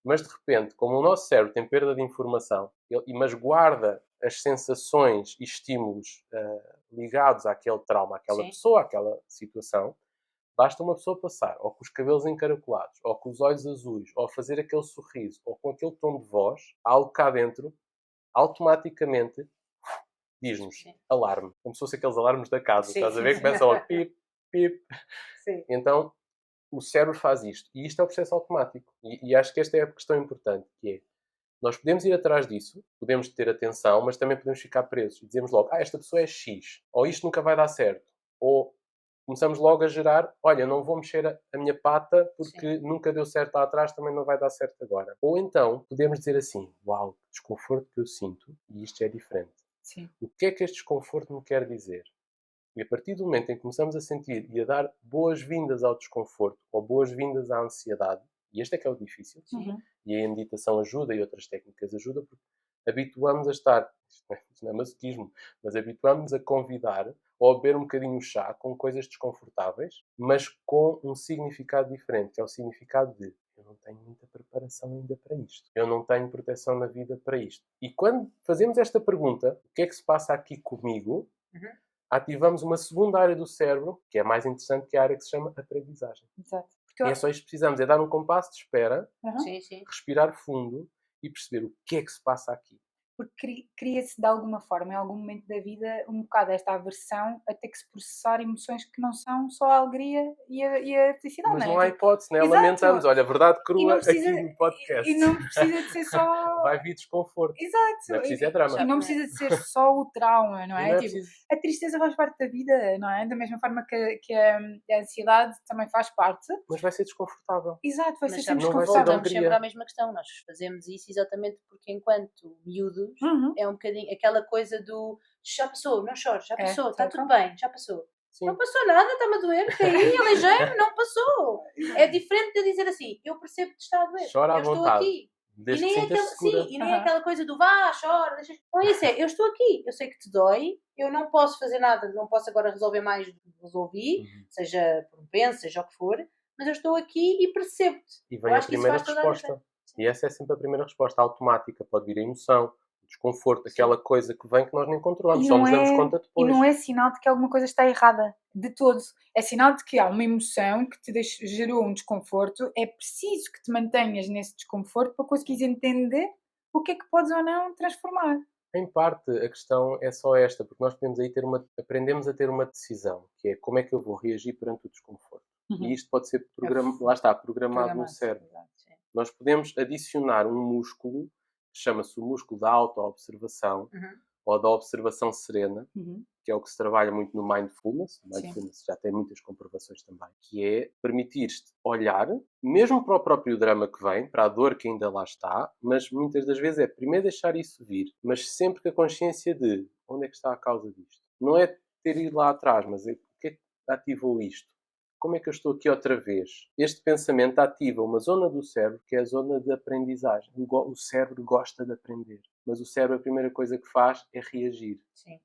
Mas de repente, como o nosso cérebro tem perda de informação, mas guarda as sensações e estímulos ligados àquele trauma, àquela pessoa, àquela situação, basta uma pessoa passar, ou com os cabelos encaracolados, ou com os olhos azuis, ou fazer aquele sorriso, ou com aquele tom de voz, algo cá dentro, automaticamente diz-nos alarme. Como se fosse aqueles alarmes da casa. Estás a ver? Começa logo pip, pip. Então, o cérebro faz isto. E isto é o processo automático. E acho que esta é a questão importante, que é, nós podemos ir atrás disso, podemos ter atenção, mas também podemos ficar presos. E dizemos logo, esta pessoa é X. Ou isto nunca vai dar certo. Ou começamos logo a gerar, olha, não vou mexer a minha pata porque nunca deu certo lá atrás, também não vai dar certo agora. Ou então, podemos dizer assim, uau, que desconforto que eu sinto, e isto é diferente. O que é que este desconforto me quer dizer? E a partir do momento em que começamos a sentir e a dar boas-vindas ao desconforto ou boas-vindas à ansiedade, e este é que é o difícil, e aí a meditação ajuda e outras técnicas ajudam, porque habituamos a estar, isto não é masoquismo, mas habituamos a convidar ou a beber um bocadinho o chá com coisas desconfortáveis, mas com um significado diferente, que é o significado de eu não tenho muita preparação ainda para isto. Eu não tenho proteção na vida para isto. E quando fazemos esta pergunta, o que é que se passa aqui comigo? Ativamos uma segunda área do cérebro, que é mais interessante, que é a área que se chama aprendizagem. Exato. E é só isto que precisamos, é dar um compasso de espera, Sim. respirar fundo e perceber o que é que se passa aqui. Porque cria-se de alguma forma, em algum momento da vida, um bocado esta aversão a ter que se processar emoções que não são só a alegria e a felicidade. Mas não é? não há hipótese, né? Exato. Lamentamos. Olha, a verdade crua precisa, aqui no podcast. E não precisa de ser só... Vai vir desconforto. Exato. Não é preciso, é drama. E não precisa de ser só o trauma, não é? Não é Tipo, preciso. a tristeza faz parte da vida, não é? Da mesma forma que a ansiedade também faz parte. Mas vai ser desconfortável. Exato, vai ser Mas sempre não vai ser desconfortável. voltamos sempre à mesma questão. Nós fazemos isso exatamente porque, enquanto miúdos, é um bocadinho aquela coisa do já passou, não chores, já passou, está tudo bem, já passou. Sim. Não passou nada, está-me a doer, caí, aleijei-me, não passou. É diferente de dizer assim, eu percebo que está a doer, Chora à eu estou vontade. aqui. Desde E nem, que é sintas aquela, segura. sim, e nem é aquela coisa do vá, chora, deixa... Não é isso, é, eu estou aqui, eu sei que te dói, eu não posso fazer nada, não posso agora resolver mais do que resolvi, seja por um penso, seja o que for, mas eu estou aqui e percebo-te. E vem a primeira resposta. E essa é sempre a primeira resposta automática. Pode vir a emoção, o desconforto, aquela coisa que vem que nós nem controlamos, só nos damos conta depois. E não é sinal de que alguma coisa está errada, de todo. É sinal de que há uma emoção que te gerou um desconforto. É preciso que te mantenhas nesse desconforto para conseguires entender o que é que podes ou não transformar. Em parte, a questão é só esta, porque nós podemos aí aprendemos a ter uma decisão, que é como é que eu vou reagir perante o desconforto. E isto pode ser programado no cérebro. Nós podemos adicionar um músculo, que chama-se o músculo da auto-observação, ou da observação serena, que é o que se trabalha muito no mindfulness. O mindfulness já tem muitas comprovações também, que é permitir-te olhar, mesmo para o próprio drama que vem, para a dor que ainda lá está, mas muitas das vezes é primeiro deixar isso vir, mas sempre com a consciência de onde é que está a causa disto. Não é ter ido lá atrás, mas é o que é que ativou isto? Como é que eu estou aqui outra vez? Este pensamento ativa uma zona do cérebro que é a zona de aprendizagem. O cérebro gosta de aprender, mas o cérebro a primeira coisa que faz é reagir. Sim.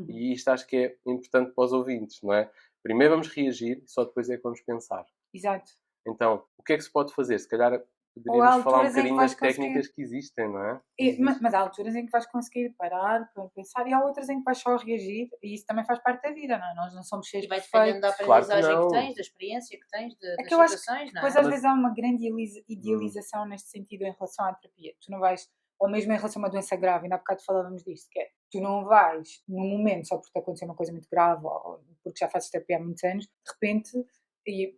E isto acho que é importante para os ouvintes, não é? Primeiro vamos reagir e só depois é que vamos pensar. Exato. Então, o que é que se pode fazer? Se calhar poderíamos falar um bocadinho das técnicas que existem, não é? Mas há alturas em que vais conseguir parar para pensar e há outras em que vais só reagir, e isso também faz parte da vida, não é? Nós não somos seres vai perfeitos. dependendo da aprendizagem Claro que tens, da experiência que tens, das eu acho situações, não é? Pois às vezes há uma grande idealização neste sentido em relação à terapia. Tu não vais, ou mesmo em relação a uma doença grave, ainda há bocado falávamos disto, que é, tu não vais num momento só porque te aconteceu uma coisa muito grave ou porque já fazes terapia há muitos anos, de repente, e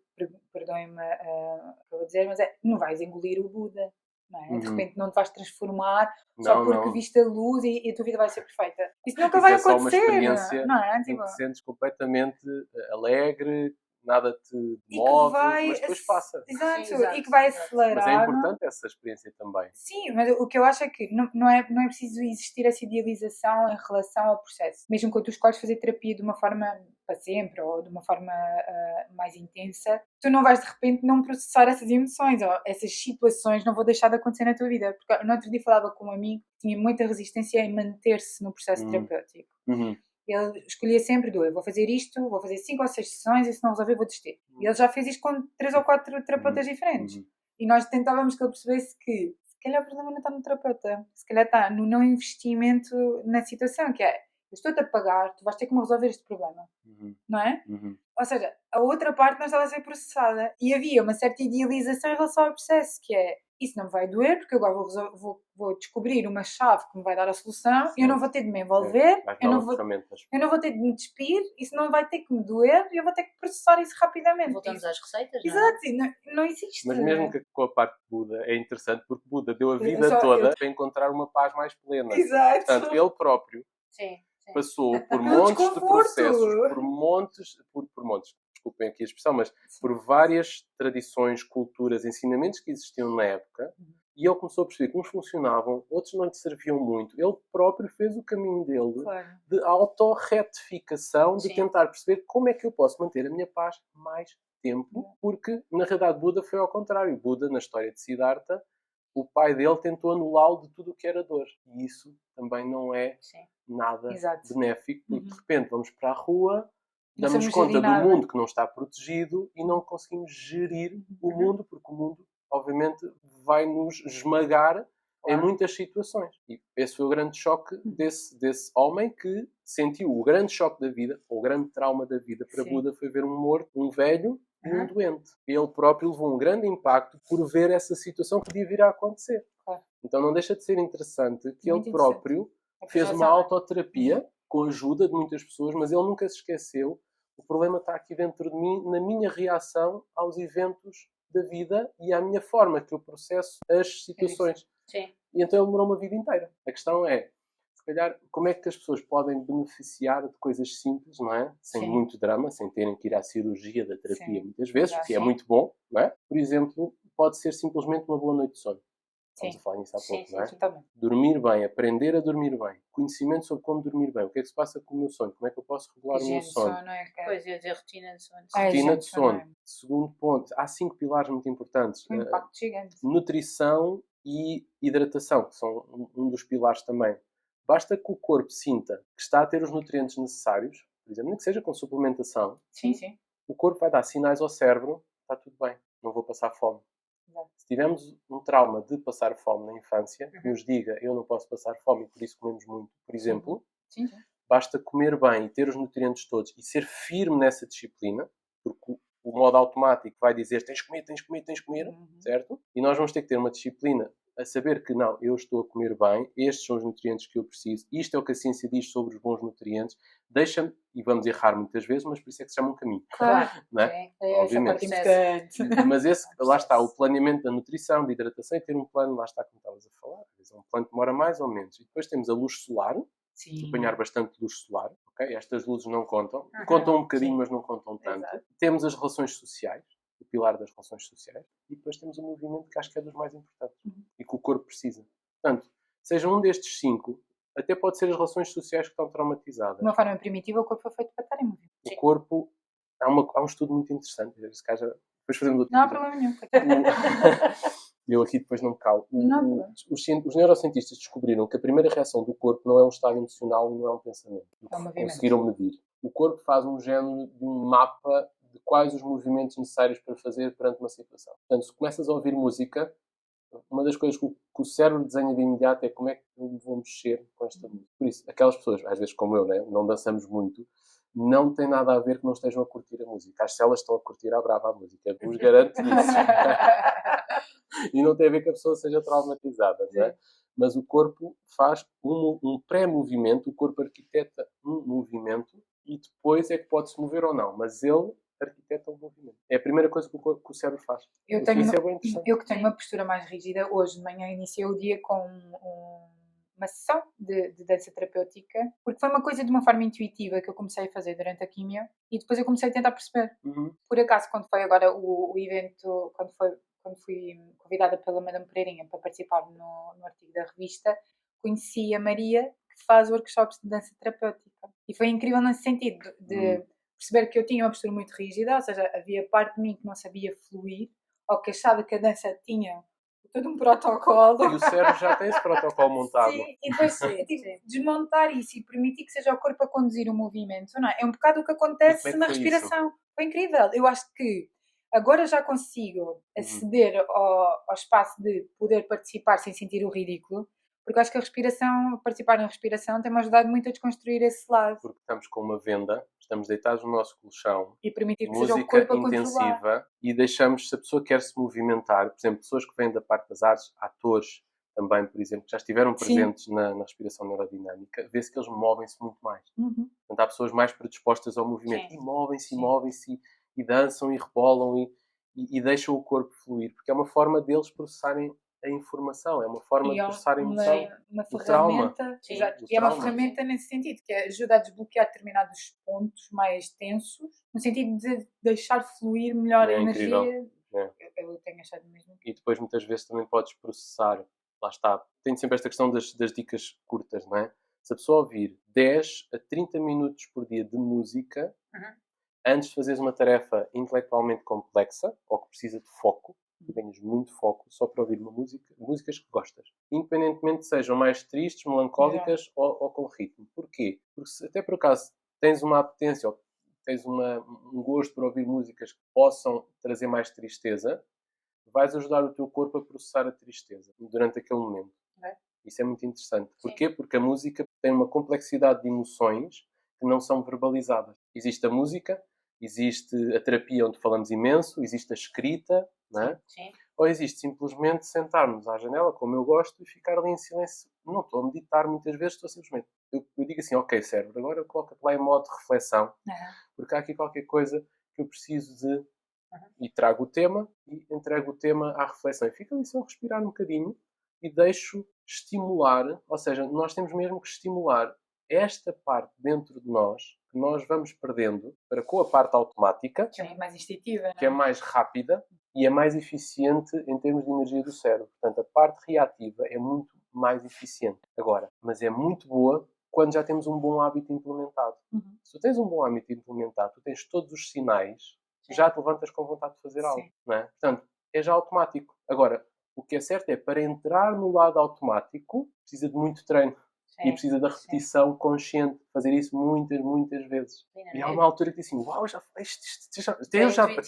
perdoem-me o que eu vou dizer, mas não vais engolir o Buda. Não é? De repente não te vais transformar só porque viste a luz e a tua vida vai ser perfeita. Isso nunca vai acontecer. É só uma experiência não é? em que te sentes completamente alegre, nada te move, mas depois passa. Exato, Sim, exato, e que vai exato. acelerar. Mas é importante essa experiência também. Sim, mas o que eu acho é que não é preciso existir essa idealização em relação ao processo. Mesmo quando tu escolhes fazer terapia de uma forma para sempre ou de uma forma mais intensa, tu não vais de repente não processar essas emoções ou essas situações não vão deixar de acontecer na tua vida. Porque no outro dia falava com um amigo que tinha muita resistência em manter-se no processo terapêutico. Ele escolhia sempre eu vou fazer isto, vou fazer 5 ou 6 sessões e se não resolver vou desistir. E ele já fez isto com 3 ou 4 terapeutas diferentes. E nós tentávamos que ele percebesse que se calhar o problema não está no terapeuta, se calhar está no não investimento na situação, que é, eu estou-te a pagar, tu vais ter que me resolver este problema. Não é? Ou seja, a outra parte não estava a ser processada. E havia uma certa idealização em relação ao processo, que é, isso não me vai doer, porque eu agora vou descobrir uma chave que me vai dar a solução, eu não vou ter de me envolver, eu não vou ter de me despir, isso não vai ter que me doer, e eu vou ter que processar isso rapidamente. Voltamos às receitas, não é? Exato, não existe. Mas mesmo que com a parte de Buda é interessante, porque Buda deu a vida toda para encontrar uma paz mais plena. Exato. Portanto, ele próprio passou por montes de processos, por montes, desculpem aqui a expressão, mas por várias tradições, culturas, ensinamentos que existiam na época, e ele começou a perceber que uns funcionavam, outros não lhe serviam muito. Ele próprio fez o caminho dele de autorretificação, de tentar perceber como é que eu posso manter a minha paz mais tempo, porque na realidade Buda foi ao contrário. Buda, na história de Siddhartha, o pai dele tentou anulá-lo de tudo o que era dor. E isso também não é nada benéfico, porque de repente vamos para a rua, damos conta do mundo que não está protegido e não conseguimos gerir o mundo, porque o mundo obviamente, vai nos esmagar em muitas situações. E esse foi o grande choque desse homem que sentiu o grande choque da vida, ou o grande trauma da vida para Buda foi ver um morto, um velho e um doente. Ele próprio levou um grande impacto por ver essa situação que podia vir a acontecer. Então não deixa de ser interessante que ele próprio fez uma autoterapia com a ajuda de muitas pessoas, mas ele nunca se esqueceu. O problema está aqui dentro de mim, na minha reação aos eventos da vida e à minha forma que eu processo as situações. Sim. E então ele demorou uma vida inteira. A questão é, se calhar, como é que as pessoas podem beneficiar de coisas simples, não é? Sem muito drama, sem terem que ir à cirurgia da terapia muitas vezes, que é muito bom, não é? Por exemplo, pode ser simplesmente uma boa noite de sono. Estamos a falar nisso há pouco, não é? Dormir bem, aprender a dormir bem, conhecimento sobre como dormir bem, o que é que se passa com o meu sono, como é que eu posso regular o meu sono. Pois, eu dizer rotina de sono. Rotina de sono. Segundo ponto, há 5 pilares muito importantes. Um impacto gigante. Nutrição e hidratação, que são um dos pilares também. Basta que o corpo sinta que está a ter os nutrientes necessários, por exemplo, nem que seja com suplementação, o corpo vai dar sinais ao cérebro, está tudo bem, não vou passar fome. Se tivermos um trauma de passar fome na infância, que nos diga eu não posso passar fome e por isso comemos muito, por exemplo, basta comer bem e ter os nutrientes todos e ser firme nessa disciplina, porque o modo automático vai dizer tens de comer, certo? E nós vamos ter que ter uma disciplina a saber que não, eu estou a comer bem, estes são os nutrientes que eu preciso, isto é o que a ciência diz sobre os bons nutrientes, deixa-me, e vamos errar muitas vezes, mas por isso é que se chama um caminho. Claro, não é? Obviamente. Mas esse, lá está, o planeamento da nutrição, de hidratação e ter um plano, lá está como estavas a falar, um plano que demora mais ou menos. E depois temos a luz solar, apanhar bastante luz solar, ok? Estas luzes não contam, contam um bocadinho, mas não contam tanto. Temos as relações sociais, o pilar das relações sociais, e depois temos o movimento que acho que é dos mais importantes e que o corpo precisa. Portanto, seja um destes 5, até pode ser as relações sociais que estão traumatizadas. De uma forma primitiva, o corpo foi feito para estar em movimento. O corpo, há um estudo muito interessante, depois fazemos outro. Não há problema nenhum. Eu aqui depois não me calo. Os neurocientistas descobriram que a primeira reação do corpo não é um estado emocional e não é um pensamento. Conseguiram medir. O corpo faz um género de um mapa de quais os movimentos necessários para fazer perante uma situação. Portanto, se começas a ouvir música, uma das coisas que o cérebro desenha de imediato é como é que eu me vou mexer com esta música. Por isso, aquelas pessoas, às vezes como eu, né, não dançamos muito, não tem nada a ver que não estejam a curtir a música. As células estão a curtir à brava a música. Vos garanto isso. E não tem a ver que a pessoa seja traumatizada, não é? Mas o corpo faz um pré-movimento, o corpo arquiteta um movimento e depois é que pode-se mover ou não. Mas ele arquiteta o movimento. É a primeira coisa que o cérebro faz. Eu que tenho uma postura mais rígida, hoje de manhã iniciei o dia com uma sessão de dança terapêutica, porque foi uma coisa de uma forma intuitiva que eu comecei a fazer durante a quimio e depois eu comecei a tentar perceber. Por acaso, quando foi agora o evento, quando fui convidada pela Madame Pereirinha para participar no artigo da revista, conheci a Maria, que faz workshops de dança terapêutica. E foi incrível nesse sentido, de perceber que eu tinha uma postura muito rígida, ou seja, havia parte de mim que não sabia fluir, ou que achava que a dança tinha todo um protocolo. E o cérebro já tem esse protocolo montado. Sim, e depois desmontar isso e permitir que seja o corpo a conduzir o movimento, não é? É um bocado o que acontece na respiração. Isso? Foi incrível. Eu acho que agora já consigo aceder ao espaço de poder participar sem sentir o ridículo, porque acho que participar na respiração tem-me ajudado muito a desconstruir esse lado. Porque estamos com uma venda, estamos deitados no nosso colchão, e permitir que seja o corpo a intensiva, controlar. E deixamos, se a pessoa quer se movimentar, por exemplo, pessoas que vêm da parte das artes, atores também, por exemplo, que já estiveram presentes na respiração neurodinâmica, vê-se que eles movem-se muito mais. Portanto, há pessoas mais predispostas ao movimento. Sim. E movem-se, e dançam, e rebolam, e deixam o corpo fluir, porque é uma forma deles processarem a informação, é uma forma de processar a emoção, uma o trauma. Exato. E é uma ferramenta nesse sentido, que ajuda a desbloquear determinados pontos mais tensos, no sentido de deixar fluir melhor a energia. Eu tenho achado mesmo. E depois muitas vezes também podes processar, lá está, tenho sempre esta questão das dicas curtas, não é? Se a pessoa ouvir 10 a 30 minutos por dia de música, antes de fazeres uma tarefa intelectualmente complexa, ou que precisa de foco, tu ganhas muito foco só para ouvir músicas que gostas. Independentemente sejam mais tristes, melancólicas ou com ritmo. Porquê? Porque se até por acaso tens uma apetência ou tens um gosto por ouvir músicas que possam trazer mais tristeza, Tu vais ajudar o teu corpo a processar a tristeza durante aquele momento. Okay. Isso é muito interessante. Porquê? Porque a música tem uma complexidade de emoções que não são verbalizadas. Existe a música, existe a terapia onde falamos imenso, existe a escrita, não é? Sim. Ou existe simplesmente sentarmos à janela, como eu gosto, e ficar ali em silêncio. Não estou a meditar muitas vezes, estou simplesmente... Eu digo assim, ok, cérebro, agora coloca-te lá em modo de reflexão, porque há aqui qualquer coisa que eu preciso de... E trago o tema e entrego o tema à reflexão. E fico ali só a respirar um bocadinho e deixo estimular, ou seja, nós temos mesmo que estimular esta parte dentro de nós, que nós vamos perdendo, para com a parte automática, Que é mais instintiva, não é? que é mais rápida e é mais eficiente em termos de energia do cérebro. Portanto, a parte reativa é muito mais eficiente. Agora, mas é muito boa quando já temos um bom hábito implementado. Se tu tens um bom hábito implementado, tu tens todos os sinais, já te levantas com vontade de fazer algo. Não é? Portanto, é já automático. Agora, o que é certo é, para entrar no lado automático, precisa de muito treino. E precisa da repetição consciente, fazer isso muitas vezes. E há uma altura que diz assim, uau, já falei isto, até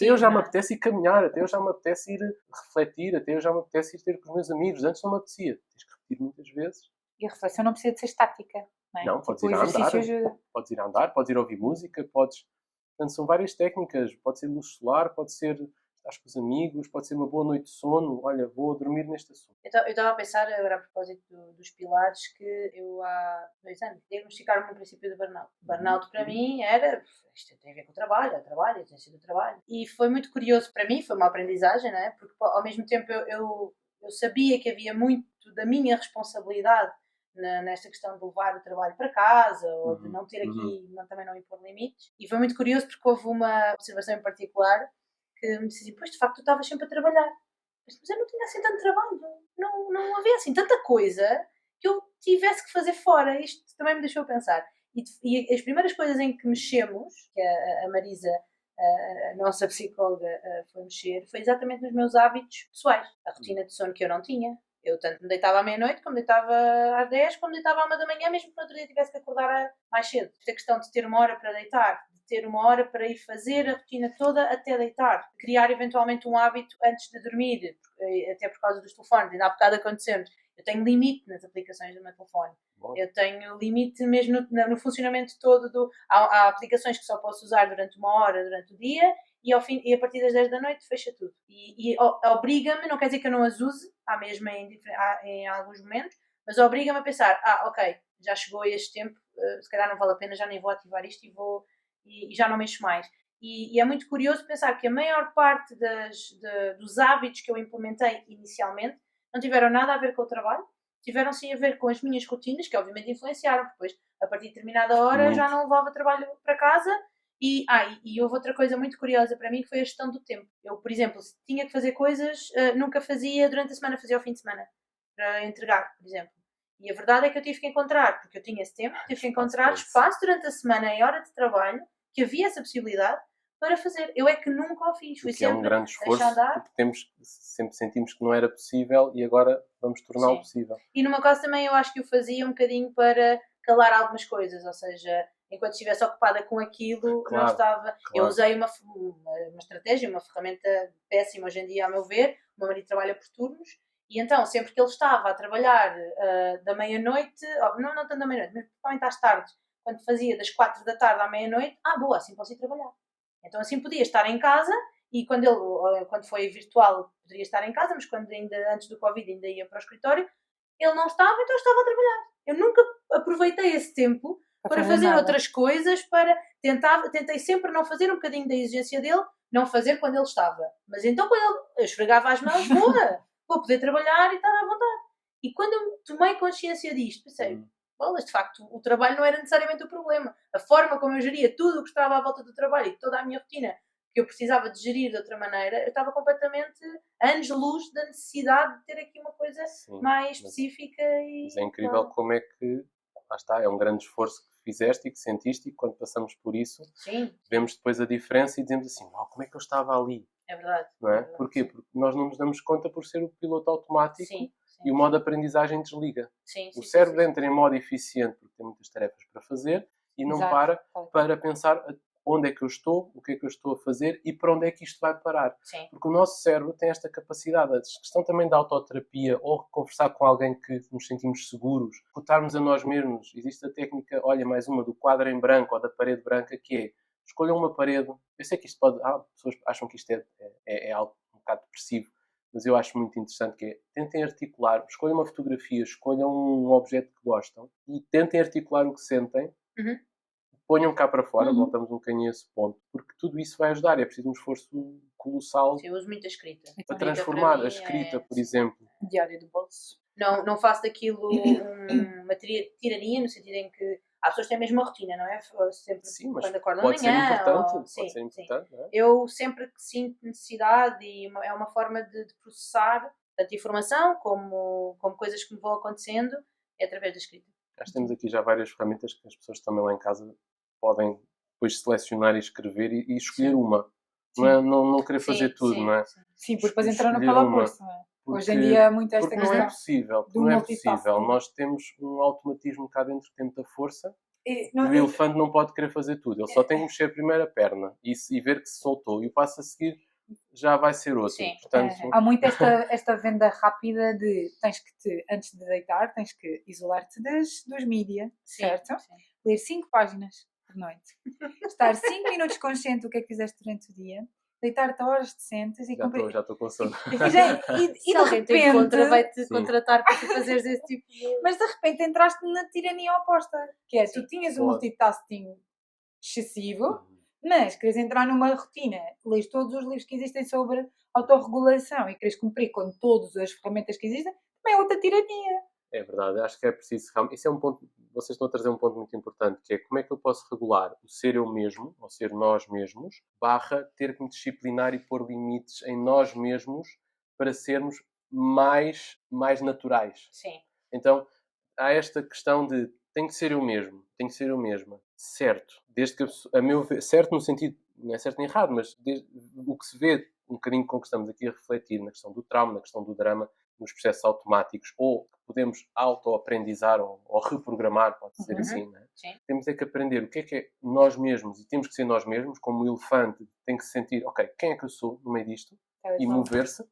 eu já me apetece ir caminhar, até eu já me apetece ir refletir, até eu já me apetece ir ter com os meus amigos, antes não me apetecia. Tens que repetir muitas vezes. E a reflexão não precisa de ser estática, não é? Não, podes ir a andar, podes ir a ouvir música, podes... Portanto, são várias técnicas, pode ser luz solar, pode ser... Estás com os amigos, pode ser uma boa noite de sono. Olha, vou dormir neste assunto. Eu estava a pensar, agora a propósito dos pilares, que eu há 2 anos diagnosticaram-me no princípio de burnout. Burnout para mim era, isto tem a ver com o trabalho, a essência do trabalho. E foi muito curioso para mim, foi uma aprendizagem, não é? Porque ao mesmo tempo eu sabia que havia muito da minha responsabilidade nesta questão de levar o trabalho para casa, ou de não ter aqui, também não impor limites. E foi muito curioso porque houve uma observação em particular que me disse assim, pois de facto tu estavas sempre a trabalhar. Mas eu não tinha assim tanto trabalho. Não havia assim tanta coisa que eu tivesse que fazer fora. Isto também me deixou pensar. E as primeiras coisas em que mexemos, que a Marisa, a nossa psicóloga, foi mexer, foi exatamente nos meus hábitos pessoais. A rotina de sono que eu não tinha. Eu tanto me deitava à meia-noite, como me deitava às 10, como me deitava à 1 da manhã, mesmo que no outro dia tivesse que acordar mais cedo. Esta questão de ter 1 hora para deitar, ter 1 hora para ir fazer a rotina toda até deitar. Criar eventualmente um hábito antes de dormir, até por causa dos telefones. Ainda há bocado aconteceu-nos. Eu tenho limite nas aplicações do meu telefone. Bom. Eu tenho limite mesmo no funcionamento todo. Há aplicações que só posso usar durante 1 hora durante o dia e a partir das 10 da noite fecha tudo. E obriga-me, não quer dizer que eu não as use, há mesmo em alguns momentos, mas obriga-me a pensar, ok, já chegou este tempo, se calhar não vale a pena, já nem vou ativar isto e já não mexo mais. E é muito curioso pensar que a maior parte dos hábitos que eu implementei inicialmente não tiveram nada a ver com o trabalho, tiveram sim a ver com as minhas rotinas, que obviamente influenciaram, porque depois, a partir de determinada hora, já não levava trabalho para casa. E houve outra coisa muito curiosa para mim, que foi a gestão do tempo. Eu, por exemplo, se tinha que fazer coisas, nunca fazia durante a semana, fazia ao fim de semana, para entregar, por exemplo. E a verdade é que eu tive que encontrar, porque eu tinha esse tempo, tive que encontrar espaço durante a semana, em hora de trabalho, que havia essa possibilidade para fazer. Eu é que nunca o fiz. Fui sempre é um grande esforço, porque sempre sentimos que não era possível e agora vamos torná-lo possível. E no meu caso também eu acho que o fazia um bocadinho para calar algumas coisas, ou seja, enquanto estivesse ocupada com aquilo, não estava... Claro. Eu usei uma estratégia, uma ferramenta péssima hoje em dia, a meu ver. O meu marido trabalha por turnos, e então, sempre que ele estava a trabalhar da meia-noite, não tanto da meia-noite, mas principalmente às tardes, quando fazia das 4 da tarde à meia-noite, boa, assim posso ir trabalhar. Então assim podia estar em casa, e quando foi virtual poderia estar em casa, mas quando antes do Covid ainda ia para o escritório, ele não estava, então eu estava a trabalhar. Eu nunca aproveitei esse tempo para fazer outras coisas, tentei sempre não fazer um bocadinho da exigência dele, não fazer quando ele estava. Mas então quando eu esfregava as mãos, vou poder trabalhar e estar à vontade. E quando eu tomei consciência disto, pensei, bolas, de facto, o trabalho não era necessariamente o problema. A forma como eu geria tudo o que estava à volta do trabalho e toda a minha rotina, que eu precisava de gerir de outra maneira, eu estava completamente anos-luz da necessidade de ter aqui uma coisa mais específica. Mas é incrível como é que, lá está, é um grande esforço que fizeste e que sentiste, e quando passamos por isso, vemos depois a diferença e dizemos assim, como é que eu estava ali? É verdade. Não é? É verdade. Porquê? Porque nós não nos damos conta por ser o piloto automático e o modo de aprendizagem desliga. O cérebro entra em modo eficiente porque tem muitas tarefas para fazer e não para pensar onde é que eu estou, o que é que eu estou a fazer e para onde é que isto vai parar. Sim. Porque o nosso cérebro tem esta capacidade, a questão também da autoterapia ou conversar com alguém que nos sentimos seguros, escutarmos a nós mesmos. Existe a técnica, olha, mais uma, do quadro em branco ou da parede branca, que é, escolham uma parede. Eu sei que isto pode... pessoas acham que isto é algo um bocado depressivo, mas eu acho muito interessante que é, tentem articular, escolham uma fotografia, escolham um objeto que gostam e tentem articular o que sentem, ponham cá para fora, voltamos um bocadinho a esse ponto, porque tudo isso vai ajudar, é preciso um esforço colossal. Sim, eu uso muito a escrita. Para transformar a escrita, por exemplo. Diário do bolso. Não faço daquilo uma tirania, no sentido em que há pessoas que têm a mesma rotina, não é? Sempre Sim, mas quando acordam pode de manhã. Ser importante, ou... pode ser importante, não é? Eu sempre que sinto necessidade, e é uma forma de processar tanto informação como coisas que me vão acontecendo, é através da escrita. Nós temos aqui já várias ferramentas que as pessoas também lá em casa podem depois selecionar e escrever e escolher uma. Não querer fazer tudo, não é? Sim, porque depois entrar no calabouço, não é? Hoje em dia há muito esta porque questão. Não é possível. Não é possível. Nós temos um automatismo cá dentro que tem muita força. E o elefante não pode querer fazer tudo. Ele só tem que mexer a primeira perna e ver que se soltou. E o passo a seguir já vai ser outro. Sim. Portanto, há muito esta venda rápida de antes de deitar, tens que isolar-te dos mídia, certo? Sim. Ler 5 páginas por noite. Estar 5 minutos consciente do que é que fizeste durante o dia. Deitar-te a horas decentes e já estou com sono. E de repente vai-te contratar para tu fazeres esse tipo de... Mas de repente entraste na tirania oposta, que é, tu tinhas um multitasking excessivo, mas queres entrar numa rotina, lês todos os livros que existem sobre autorregulação e queres cumprir com todas as ferramentas que existem, também é outra tirania. É verdade, acho que é preciso... Isso é um ponto... Vocês estão a trazer um ponto muito importante, que é como é que eu posso regular o ser eu mesmo, ou ser nós mesmos, / ter que me disciplinar e pôr limites em nós mesmos para sermos mais naturais. Sim. Então, há esta questão de tenho que ser eu mesmo, tenho que ser eu mesma. Certo. Desde que a meu ver, certo no sentido, não é certo nem errado, mas o que se vê um bocadinho com o que estamos aqui a refletir na questão do trauma, na questão do drama, nos processos automáticos, ou que podemos auto-aprendizar ou reprogramar, pode ser assim, não é? Sim. Temos é que aprender o que é nós mesmos, e temos que ser nós mesmos, como o elefante tem que se sentir, ok, quem é que eu sou no meio disto? E mover-se,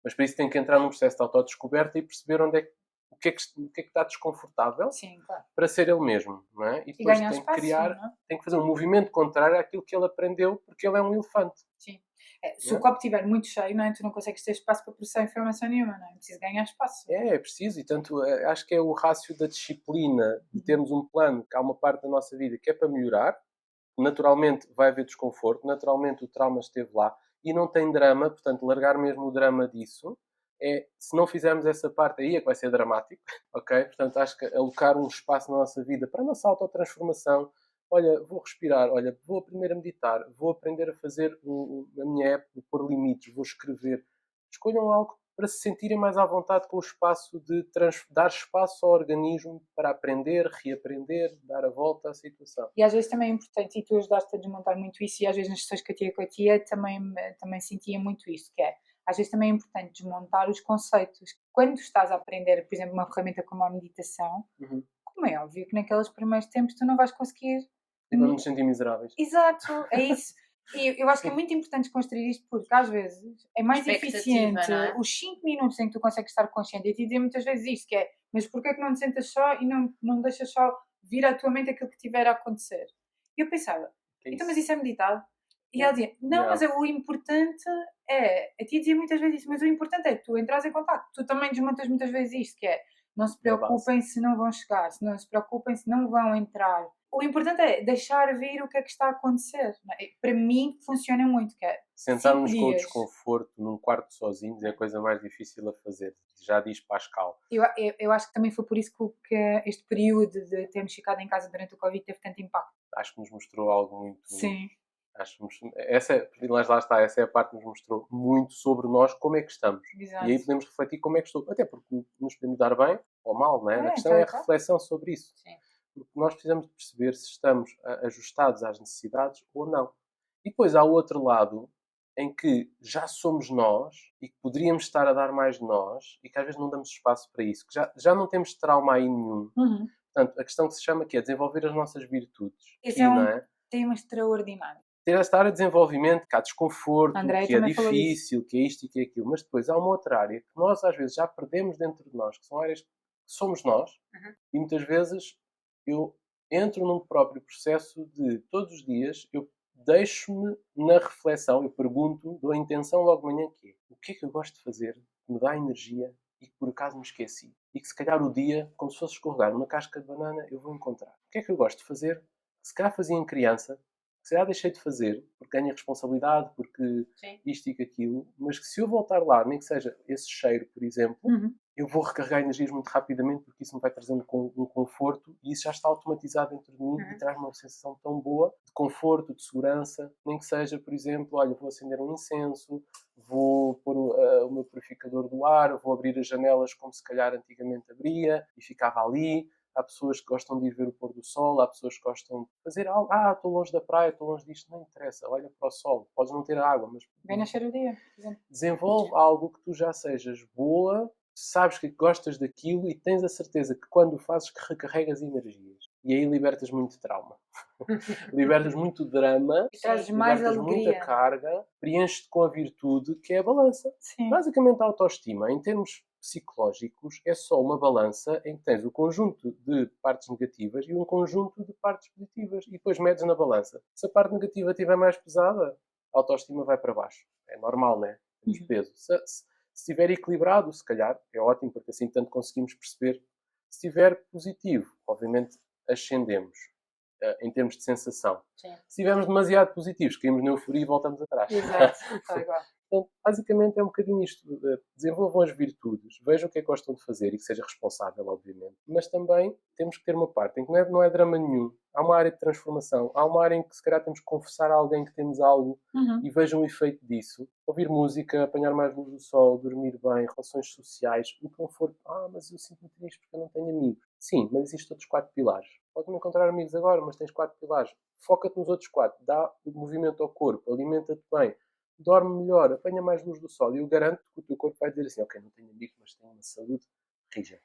mas para isso tem que entrar num processo de autodescoberta e perceber o que é que está desconfortável. Sim, claro. Para ser ele mesmo, não é? E depois tem que criar, tem que fazer um movimento contrário àquilo que ele aprendeu, porque ele é um elefante. Sim. Se o copo estiver muito cheio, não é? Tu não consegues ter espaço para processar informação nenhuma, não é? Preciso ganhar espaço. É preciso, e tanto acho que é o rácio da disciplina, de termos um plano, que há uma parte da nossa vida que é para melhorar. Naturalmente vai haver desconforto, naturalmente o trauma esteve lá e não tem drama, portanto largar mesmo o drama disso. Se não fizermos essa parte aí é que vai ser dramático, ok? Portanto, acho que alocar um espaço na nossa vida para a nossa autotransformação. Olha, vou respirar, olha, vou aprender a meditar, vou aprender a fazer a minha app, vou pôr limites, vou escrever. Escolham algo para se sentirem mais à vontade com o espaço de dar espaço ao organismo para aprender, reaprender, dar a volta à situação. E às vezes também é importante, e tu ajudaste a desmontar muito isso, e às vezes nas sessões que eu tinha também sentia muito isso, que é, às vezes também é importante desmontar os conceitos. Quando estás a aprender, por exemplo, uma ferramenta como a meditação, como é óbvio que naqueles primeiros tempos tu não vais conseguir... E vamos nos sentir miseráveis. Exato, é isso. E eu acho que é muito importante construir isto porque às vezes é mais eficiente os 5 minutos em que tu consegues estar consciente. E te dizer muitas vezes isto, que é, mas porquê é que não te sentas só e não deixas só vir à tua mente aquilo que tiver a acontecer? E eu pensava, então mas isso é meditado? E ela dizia, não, mas o importante a ti dizia muitas vezes isso, mas o importante é que tu entras em contato. Tu também desmontas muitas vezes isto, que é, não se preocupem se não vão chegar, se não se preocupem se não vão entrar. O importante é deixar vir o que é que está a acontecer. Para mim funciona muito, que é sentarmos com o desconforto num quarto sozinhos é a coisa mais difícil a fazer, já diz Pascal. Eu acho que também foi por isso que este período de termos ficado em casa durante o Covid teve tanto impacto. Acho que nos mostrou algo muito... Sim. Essa é a parte que nos mostrou muito sobre nós, como é que estamos. Exato. E aí podemos refletir como é que estou. Até porque nos podemos dar bem ou mal, não é? A questão é a reflexão sobre isso. Sim. Porque nós precisamos de perceber se estamos ajustados às necessidades ou não. E depois há o outro lado em que já somos nós e que poderíamos estar a dar mais de nós e que às vezes não damos espaço para isso. Que já não temos trauma aí nenhum. Portanto, a questão que se chama que é desenvolver as nossas virtudes. Esse é não é? tema extraordinário. Ter esta área de desenvolvimento, que há desconforto, Andréia que é também falou difícil, que é isto e que é aquilo. Mas depois há uma outra área que nós às vezes já perdemos dentro de nós, que são áreas que somos nós. E muitas vezes eu entro num próprio processo de, todos os dias, eu deixo-me na reflexão, eu pergunto, dou a intenção logo de manhã que é: o que é que eu gosto de fazer, que me dá energia e que por acaso me esqueci? E que se calhar o dia, como se fosse escorregar uma casca de banana, eu vou encontrar. O que é que eu gosto de fazer, que se calhar fazia em criança, que se calhar deixei de fazer, porque ganho responsabilidade, porque isto e aquilo, mas que se eu voltar lá, nem que seja esse cheiro, por exemplo, eu vou recarregar energias muito rapidamente, porque isso me vai trazendo um conforto e isso já está automatizado dentro de mim e traz-me uma sensação tão boa de conforto, de segurança, nem que seja, por exemplo, olha, vou acender um incenso, vou pôr o meu purificador do ar, vou abrir as janelas como se calhar antigamente abria e ficava ali. Há pessoas que gostam de ir ver o pôr do sol, há pessoas que gostam de fazer algo. Estou longe da praia, estou longe disto, não interessa. Olha para o sol, podes não ter água, mas Vem nascer o dia, por exemplo. Desenvolve algo que tu já sejas boa, sabes que gostas daquilo e tens a certeza que quando o fazes que recarregas energias. E aí libertas muito trauma. Libertas muito drama, E trazes mais libertas muita alegria. carga, preenches-te com a virtude que é a balança. Sim. Basicamente a autoestima, em termos psicológicos, é só uma balança em que tens o conjunto de partes negativas e um conjunto de partes positivas. E depois medes na balança. Se a parte negativa estiver mais pesada, a autoestima vai para baixo. É normal, não é? Temos peso. Se estiver equilibrado, se calhar, é ótimo, porque assim tanto conseguimos perceber. Se estiver positivo, obviamente ascendemos em termos de sensação. Sim. Se estivermos demasiado positivos, caímos na euforia e voltamos atrás. Exato, está igual. Portanto, basicamente é um bocadinho isto. Desenvolvam as virtudes, vejam o que é que gostam de fazer e que seja responsável, obviamente. Mas também temos que ter uma parte em que não é drama nenhum. Há uma área de transformação. Há uma área em que se calhar temos que confessar a alguém que temos algo e vejam o efeito disso. Ouvir música, apanhar mais luz do sol, dormir bem, relações sociais, o conforto. Mas eu sinto-me triste porque eu não tenho amigos. Sim, mas existem outros 4 pilares. Podes não encontrar amigos agora, mas tens 4 pilares. Foca-te nos outros 4. Dá o movimento ao corpo, alimenta-te bem. Dorme melhor, apanha mais luz do sol e eu garanto que o teu corpo vai dizer assim: ok, não tenho amigos, mas tenho uma saúde rija.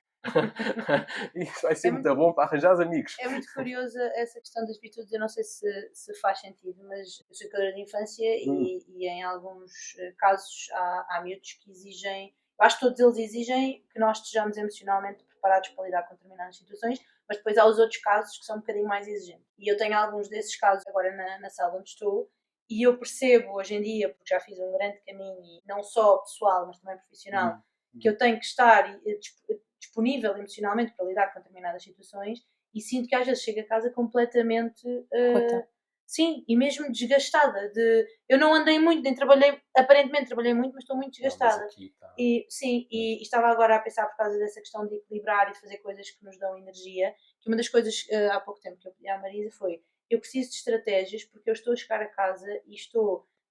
E isso vai ser muito bom para arranjar os amigos. É muito curiosa essa questão das virtudes. Eu não sei se faz sentido, mas eu sou educadora de infância e em alguns casos há miúdos que exigem, eu acho que todos eles exigem que nós estejamos emocionalmente preparados para lidar com determinadas situações, mas depois há os outros casos que são um bocadinho mais exigentes. E eu tenho alguns desses casos agora na sala onde estou. E eu percebo hoje em dia, porque já fiz um grande caminho, não só pessoal, mas também profissional, que eu tenho que estar disponível emocionalmente para lidar com determinadas situações e sinto que às vezes chego a casa completamente... sim, e mesmo desgastada. Eu não andei muito, nem trabalhei, aparentemente trabalhei muito, mas estou muito desgastada. E estava agora a pensar por causa dessa questão de equilibrar e de fazer coisas que nos dão energia, que uma das coisas há pouco tempo que eu pedi à Marisa foi: eu preciso de estratégias porque eu estou a chegar a casa e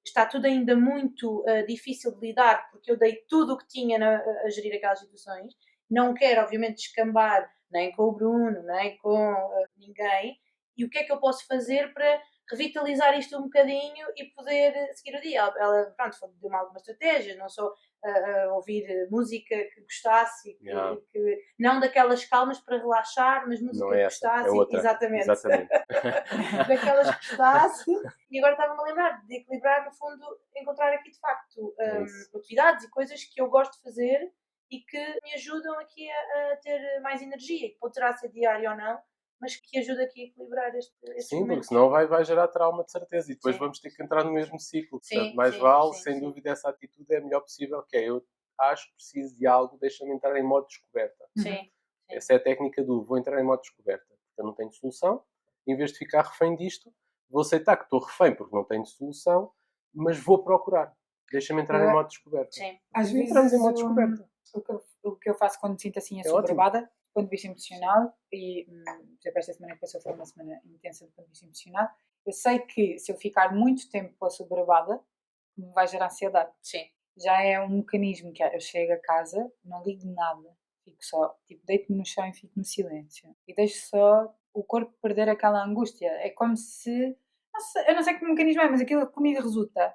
está tudo ainda muito difícil de lidar, porque eu dei tudo o que tinha a gerir aquelas situações. Não quero, obviamente, descambar nem com o Bruno, nem com ninguém. E o que é que eu posso fazer para revitalizar isto um bocadinho e poder seguir o dia? Ela, pronto, deu-me algumas estratégias, não só ouvir música que gostasse e que não daquelas calmas para relaxar, mas música que gostasse. É outra. Exatamente. Daquelas que gostasse. E agora estava-me a lembrar de equilibrar, no fundo, encontrar aqui de facto atividades e coisas que eu gosto de fazer e que me ajudam aqui a ter mais energia, que poderá ser diário ou não, mas que ajuda aqui a equilibrar este Sim, momentos. porque senão vai gerar trauma de certeza e depois vamos ter que entrar no mesmo ciclo. Portanto, mais vale, sem dúvida, essa atitude é a melhor possível, que é: eu acho que preciso de algo, deixa-me entrar em modo descoberta. Sim. Essa é a técnica do vou entrar em modo descoberta, porque eu não tenho solução. Em vez de ficar refém disto, vou aceitar que estou refém porque não tenho solução, mas vou procurar. Deixa-me entrar em modo descoberta. Sim. Às vezes entramos em modo descoberta. O que eu faço quando me sinto assim assoberbada, do ponto de vista emocional, e por exemplo, esta semana que passou foi uma semana intensa do ponto de vista emocional, eu sei que se eu ficar muito tempo assoberbada, me vai gerar ansiedade. Sim. Já é um mecanismo que eu chego a casa, não ligo nada, fico só, deito-me no chão e fico no silêncio. E deixo só o corpo perder aquela angústia. É como se... eu não sei que mecanismo é, mas aquilo comigo resulta.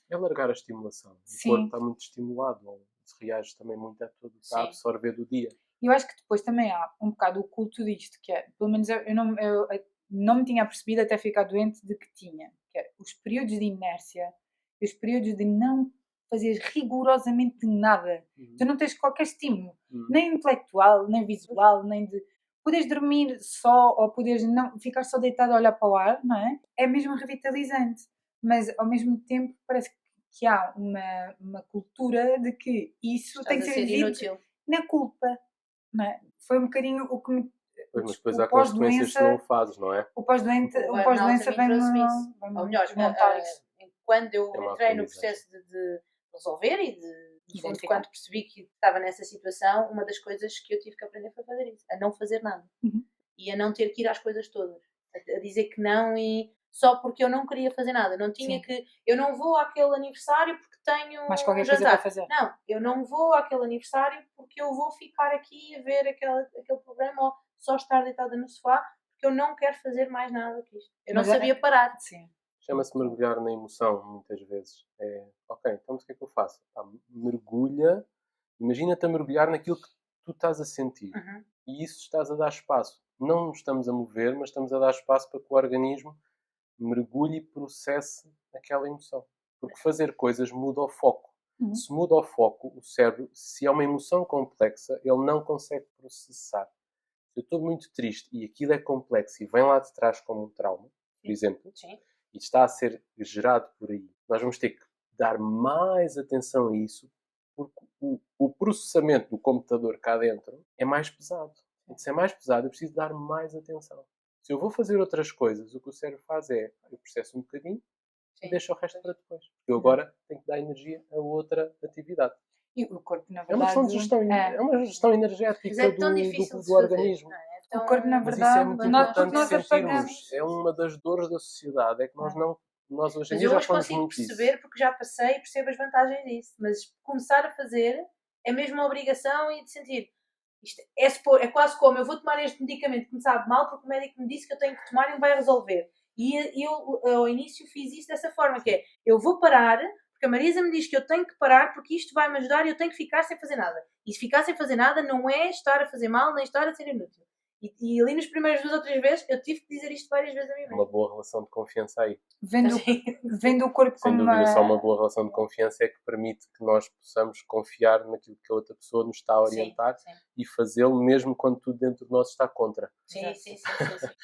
É largar a estimulação. Sim. O corpo está muito estimulado, ou se reage também muito a tudo que está a absorver do dia. E eu acho que depois também há um bocado o culto disto, que é, pelo menos não me tinha percebido até ficar doente de que tinha, que era os períodos de inércia, os períodos de não fazer rigorosamente nada. Tu não tens qualquer estímulo, nem intelectual, nem visual, nem de... Podes dormir só ou podes não ficar só deitado a olhar para o ar, não é? É mesmo revitalizante. Mas, ao mesmo tempo, parece que há uma cultura de que isso tem que ser vivido na culpa, não é? Foi um bocadinho o que me... Pois, mas depois há consequências se não o fazes, não é? O pós-doença vem-me... Ou melhor, quando eu entrei no processo de resolver e de quando percebi que estava nessa situação, uma das coisas que eu tive que aprender foi fazer isso, a não fazer nada. E a não ter que ir às coisas todas. A dizer que não e só porque eu não queria fazer nada. Não tinha que... Eu não vou àquele aniversário porque tenho mais qualquer coisa para fazer. Não, eu não vou àquele aniversário porque eu vou ficar aqui a ver aquele programa ou só estar deitada no sofá porque eu não quero fazer mais nada que isto. Eu não sabia parar. Sim. Chama-se mergulhar na emoção, muitas vezes. Ok, então o que é que eu faço? Mergulha, imagina-te a mergulhar naquilo que tu estás a sentir. E isso estás a dar espaço. Não nos estamos a mover, mas estamos a dar espaço para que o organismo mergulhe e processe aquela emoção. Porque fazer coisas muda o foco. Se muda o foco, o cérebro, se é uma emoção complexa, ele não consegue processar. Se eu estou muito triste e aquilo é complexo e vem lá de trás como um trauma, por exemplo, e está a ser gerado por aí, nós vamos ter que dar mais atenção a isso, porque o processamento do computador cá dentro é mais pesado. E se é mais pesado, eu preciso dar mais atenção. Se eu vou fazer outras coisas, o que o cérebro faz é, eu processo um bocadinho e deixo o resto para depois. Eu agora tenho que dar energia a outra atividade. E o corpo, na verdade... É uma questão de gestão, é uma gestão energética do organismo. O corpo, na verdade, mas isso é muito importante sentirmos. É uma das dores da sociedade, é que nós hoje em dia já falamos muito disso. Mas eu hoje consigo perceber, porque já passei e percebo as vantagens disso. Mas começar a fazer é mesmo uma obrigação e de sentir... Isto é quase como eu vou tomar este medicamento que me sabe mal porque o médico me disse que eu tenho que tomar e me vai resolver. E eu ao início fiz isso dessa forma, que é, eu vou parar, porque a Marisa me diz que eu tenho que parar porque isto vai me ajudar e eu tenho que ficar sem fazer nada. E se ficar sem fazer nada não é estar a fazer mal, nem estar a ser inútil. E ali nas primeiras 2 ou 3 vezes eu tive que dizer isto várias vezes a mim mesma. Uma boa relação de confiança aí. Vendo o corpo como sem dúvida, só uma boa relação de confiança é que permite que nós possamos confiar naquilo que a outra pessoa nos está a orientar e fazê-lo mesmo quando tudo dentro de nós está contra. Sim.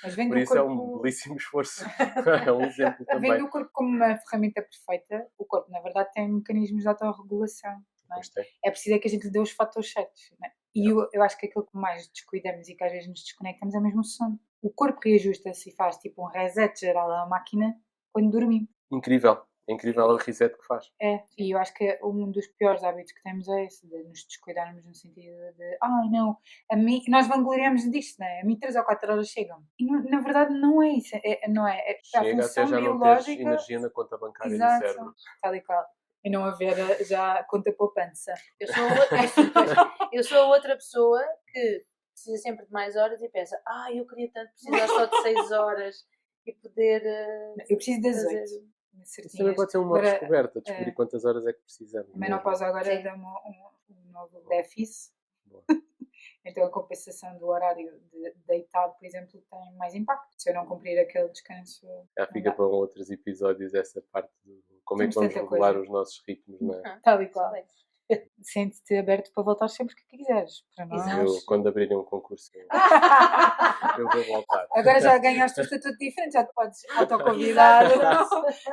Mas por isso é um belíssimo esforço. É um exemplo também. Vendo o corpo como uma ferramenta perfeita, o corpo na verdade tem mecanismos de autorregulação. Não é? É preciso que a gente lhe dê os fatores certos. Não é? E eu acho que aquilo que mais descuidamos e que às vezes nos desconectamos é mesmo o sono. O corpo reajusta-se e faz tipo um reset geral à máquina quando dormimos. Incrível. É incrível o reset que faz. E eu acho que um dos piores hábitos que temos é esse, de nos descuidarmos no sentido de não, nós vangloriamos disto, não é? A mim 3 ou 4 horas chegam. E na verdade não é isso. Não é. Chega até já não teres energia na conta bancária do cérebro. Tal e qual. E não haver já conta poupança. Eu sou a outra pessoa que precisa sempre de mais horas e pensa, eu queria tanto precisar só de 6 horas e poder... eu preciso das 8. Isso também pode ser uma descoberta, descobrir quantas horas é que precisamos. A menopausa agora dá um novo déficit. Então a compensação do horário de deitar, por exemplo, tem mais impacto. Se eu não cumprir aquele descanso... Já fica para outros episódios essa parte de como é que vamos regular os nossos ritmos, não é? Tal e qual. Sente-te aberto para voltar sempre que quiseres. Para nós. Eu, quando abrirem um concurso, eu vou voltar. Agora já ganhaste um estatuto diferente, já te podes autoconvidar.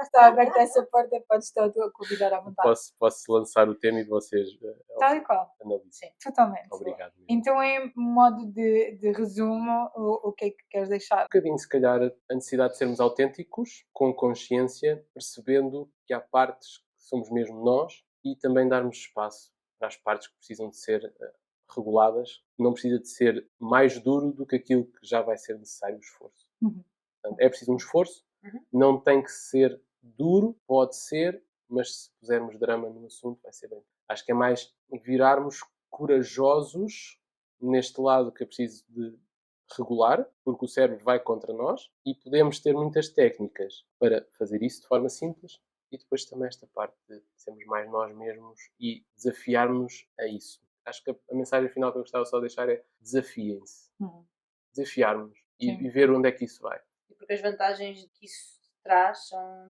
Está aberta essa porta, podes te autoconvidar à vontade. Posso lançar o tema e vocês tal e qual. analisem. Totalmente. Obrigado. Então, em modo de resumo, o que é que queres deixar? Um bocadinho, se calhar, a necessidade de sermos autênticos, com consciência, percebendo que há partes que somos mesmo nós, e também darmos espaço para as partes que precisam de ser reguladas. Não precisa de ser mais duro do que aquilo que já vai ser necessário o esforço. Portanto, é preciso um esforço, não tem que ser duro, pode ser, mas se pusermos drama no assunto vai ser bem. Acho que é mais virarmos corajosos neste lado que é preciso de regular, porque o cérebro vai contra nós e podemos ter muitas técnicas para fazer isso de forma simples. E depois também esta parte de sermos mais nós mesmos e desafiarmos a isso. Acho que a mensagem final que eu gostava só de deixar é desafiem-se. Desafiarmos e ver onde é que isso vai. porque as vantagens que isso traz são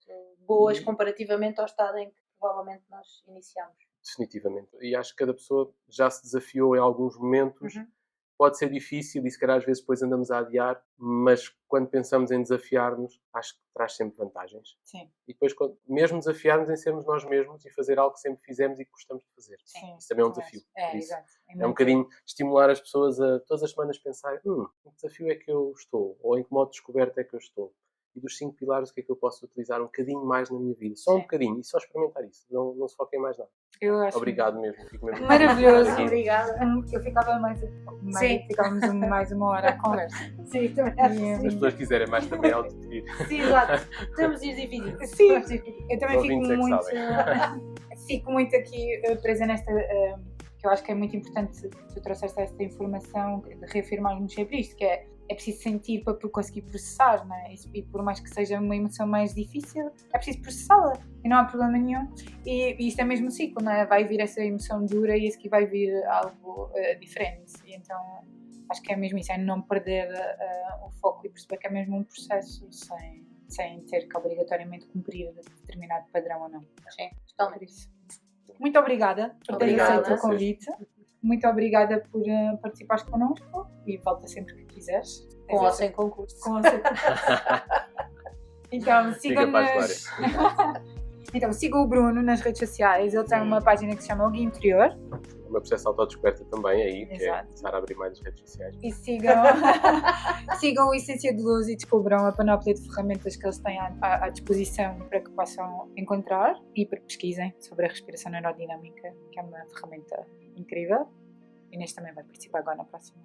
boas comparativamente ao estado em que provavelmente nós iniciamos. Definitivamente. E acho que cada pessoa já se desafiou em alguns momentos. Pode ser difícil e se calhar às vezes depois andamos a adiar, mas quando pensamos em desafiar-nos, acho que traz sempre vantagens. Sim. E depois, mesmo desafiar-nos em sermos nós mesmos e fazer algo que sempre fizemos e que gostamos de fazer. Sim. Isso também é um desafio. Exato. É um bocadinho estimular as pessoas a todas as semanas pensar em que desafio é que eu estou? Ou em que modo de descoberta é que eu estou? E dos 5 pilares, o que é que eu posso utilizar um bocadinho mais na minha vida? Só um bocadinho. E só experimentar isso. Não se foquem em mais nada. Eu acho Obrigado mesmo. Fico mesmo maravilhoso. Obrigada. Eu ficava ficávamos mais uma hora a conversa. Sim, também. Se as pessoas quiserem mais também, ao pedir. Sim, exato. Temos dias divididos. Sim, eu também Os ouvintes é que fico muito aqui presa nesta... que eu acho que é muito importante que tu trouxeste esta informação, de reafirmarmos sempre isto, que é preciso sentir para conseguir processar, não é? E por mais que seja uma emoção mais difícil, é preciso processá-la e não há problema nenhum. E isto é mesmo um ciclo, não é? Vai vir essa emoção dura e a seguir vai vir algo diferente. E então acho que é mesmo isso, é não perder o foco e perceber que é mesmo um processo sem ter que obrigatoriamente cumprir determinado padrão ou não. Sim, totalmente. Por isso. Muito obrigada por ter aceito o convite. Muito obrigada por participares connosco e volta sempre que quiseres. Com ou sem concurso. Então, sigam o Bruno nas redes sociais. Ele tem uma página que se chama O Guia Interior. Uma processo de autodescoberta também aí, que é começar a abrir mais as redes sociais. E sigam o Essência de Luz e descubram a panóplia de ferramentas que eles têm à disposição para que possam encontrar e para que pesquisem sobre a respiração neurodinâmica, que é uma ferramenta incrível. Inês também vai participar agora na próxima.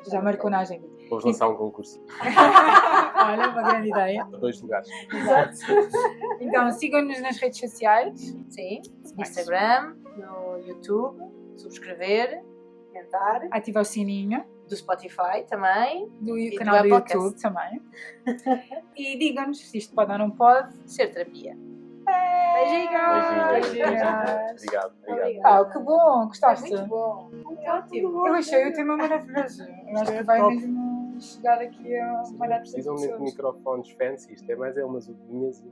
Já marcou na agenda. Vamos lançar um concurso. Olha, uma grande ideia. 2 lugares. Exato. Então, sigam-nos nas redes sociais. Sim, Instagram, no YouTube, subscrever, comentar. Ativar o sininho. Do Spotify também. Do canal do YouTube também. E digam-nos se isto pode ou não pode ser terapia. Beijinhos. Obrigado. Que bom, gostaste? Muito bom. Eu achei o tema maravilhoso. Eu acho que vai mesmo chegar aqui a uma data de pessoas. Precisam de microfones fancy, isto é mais umas uvinhas.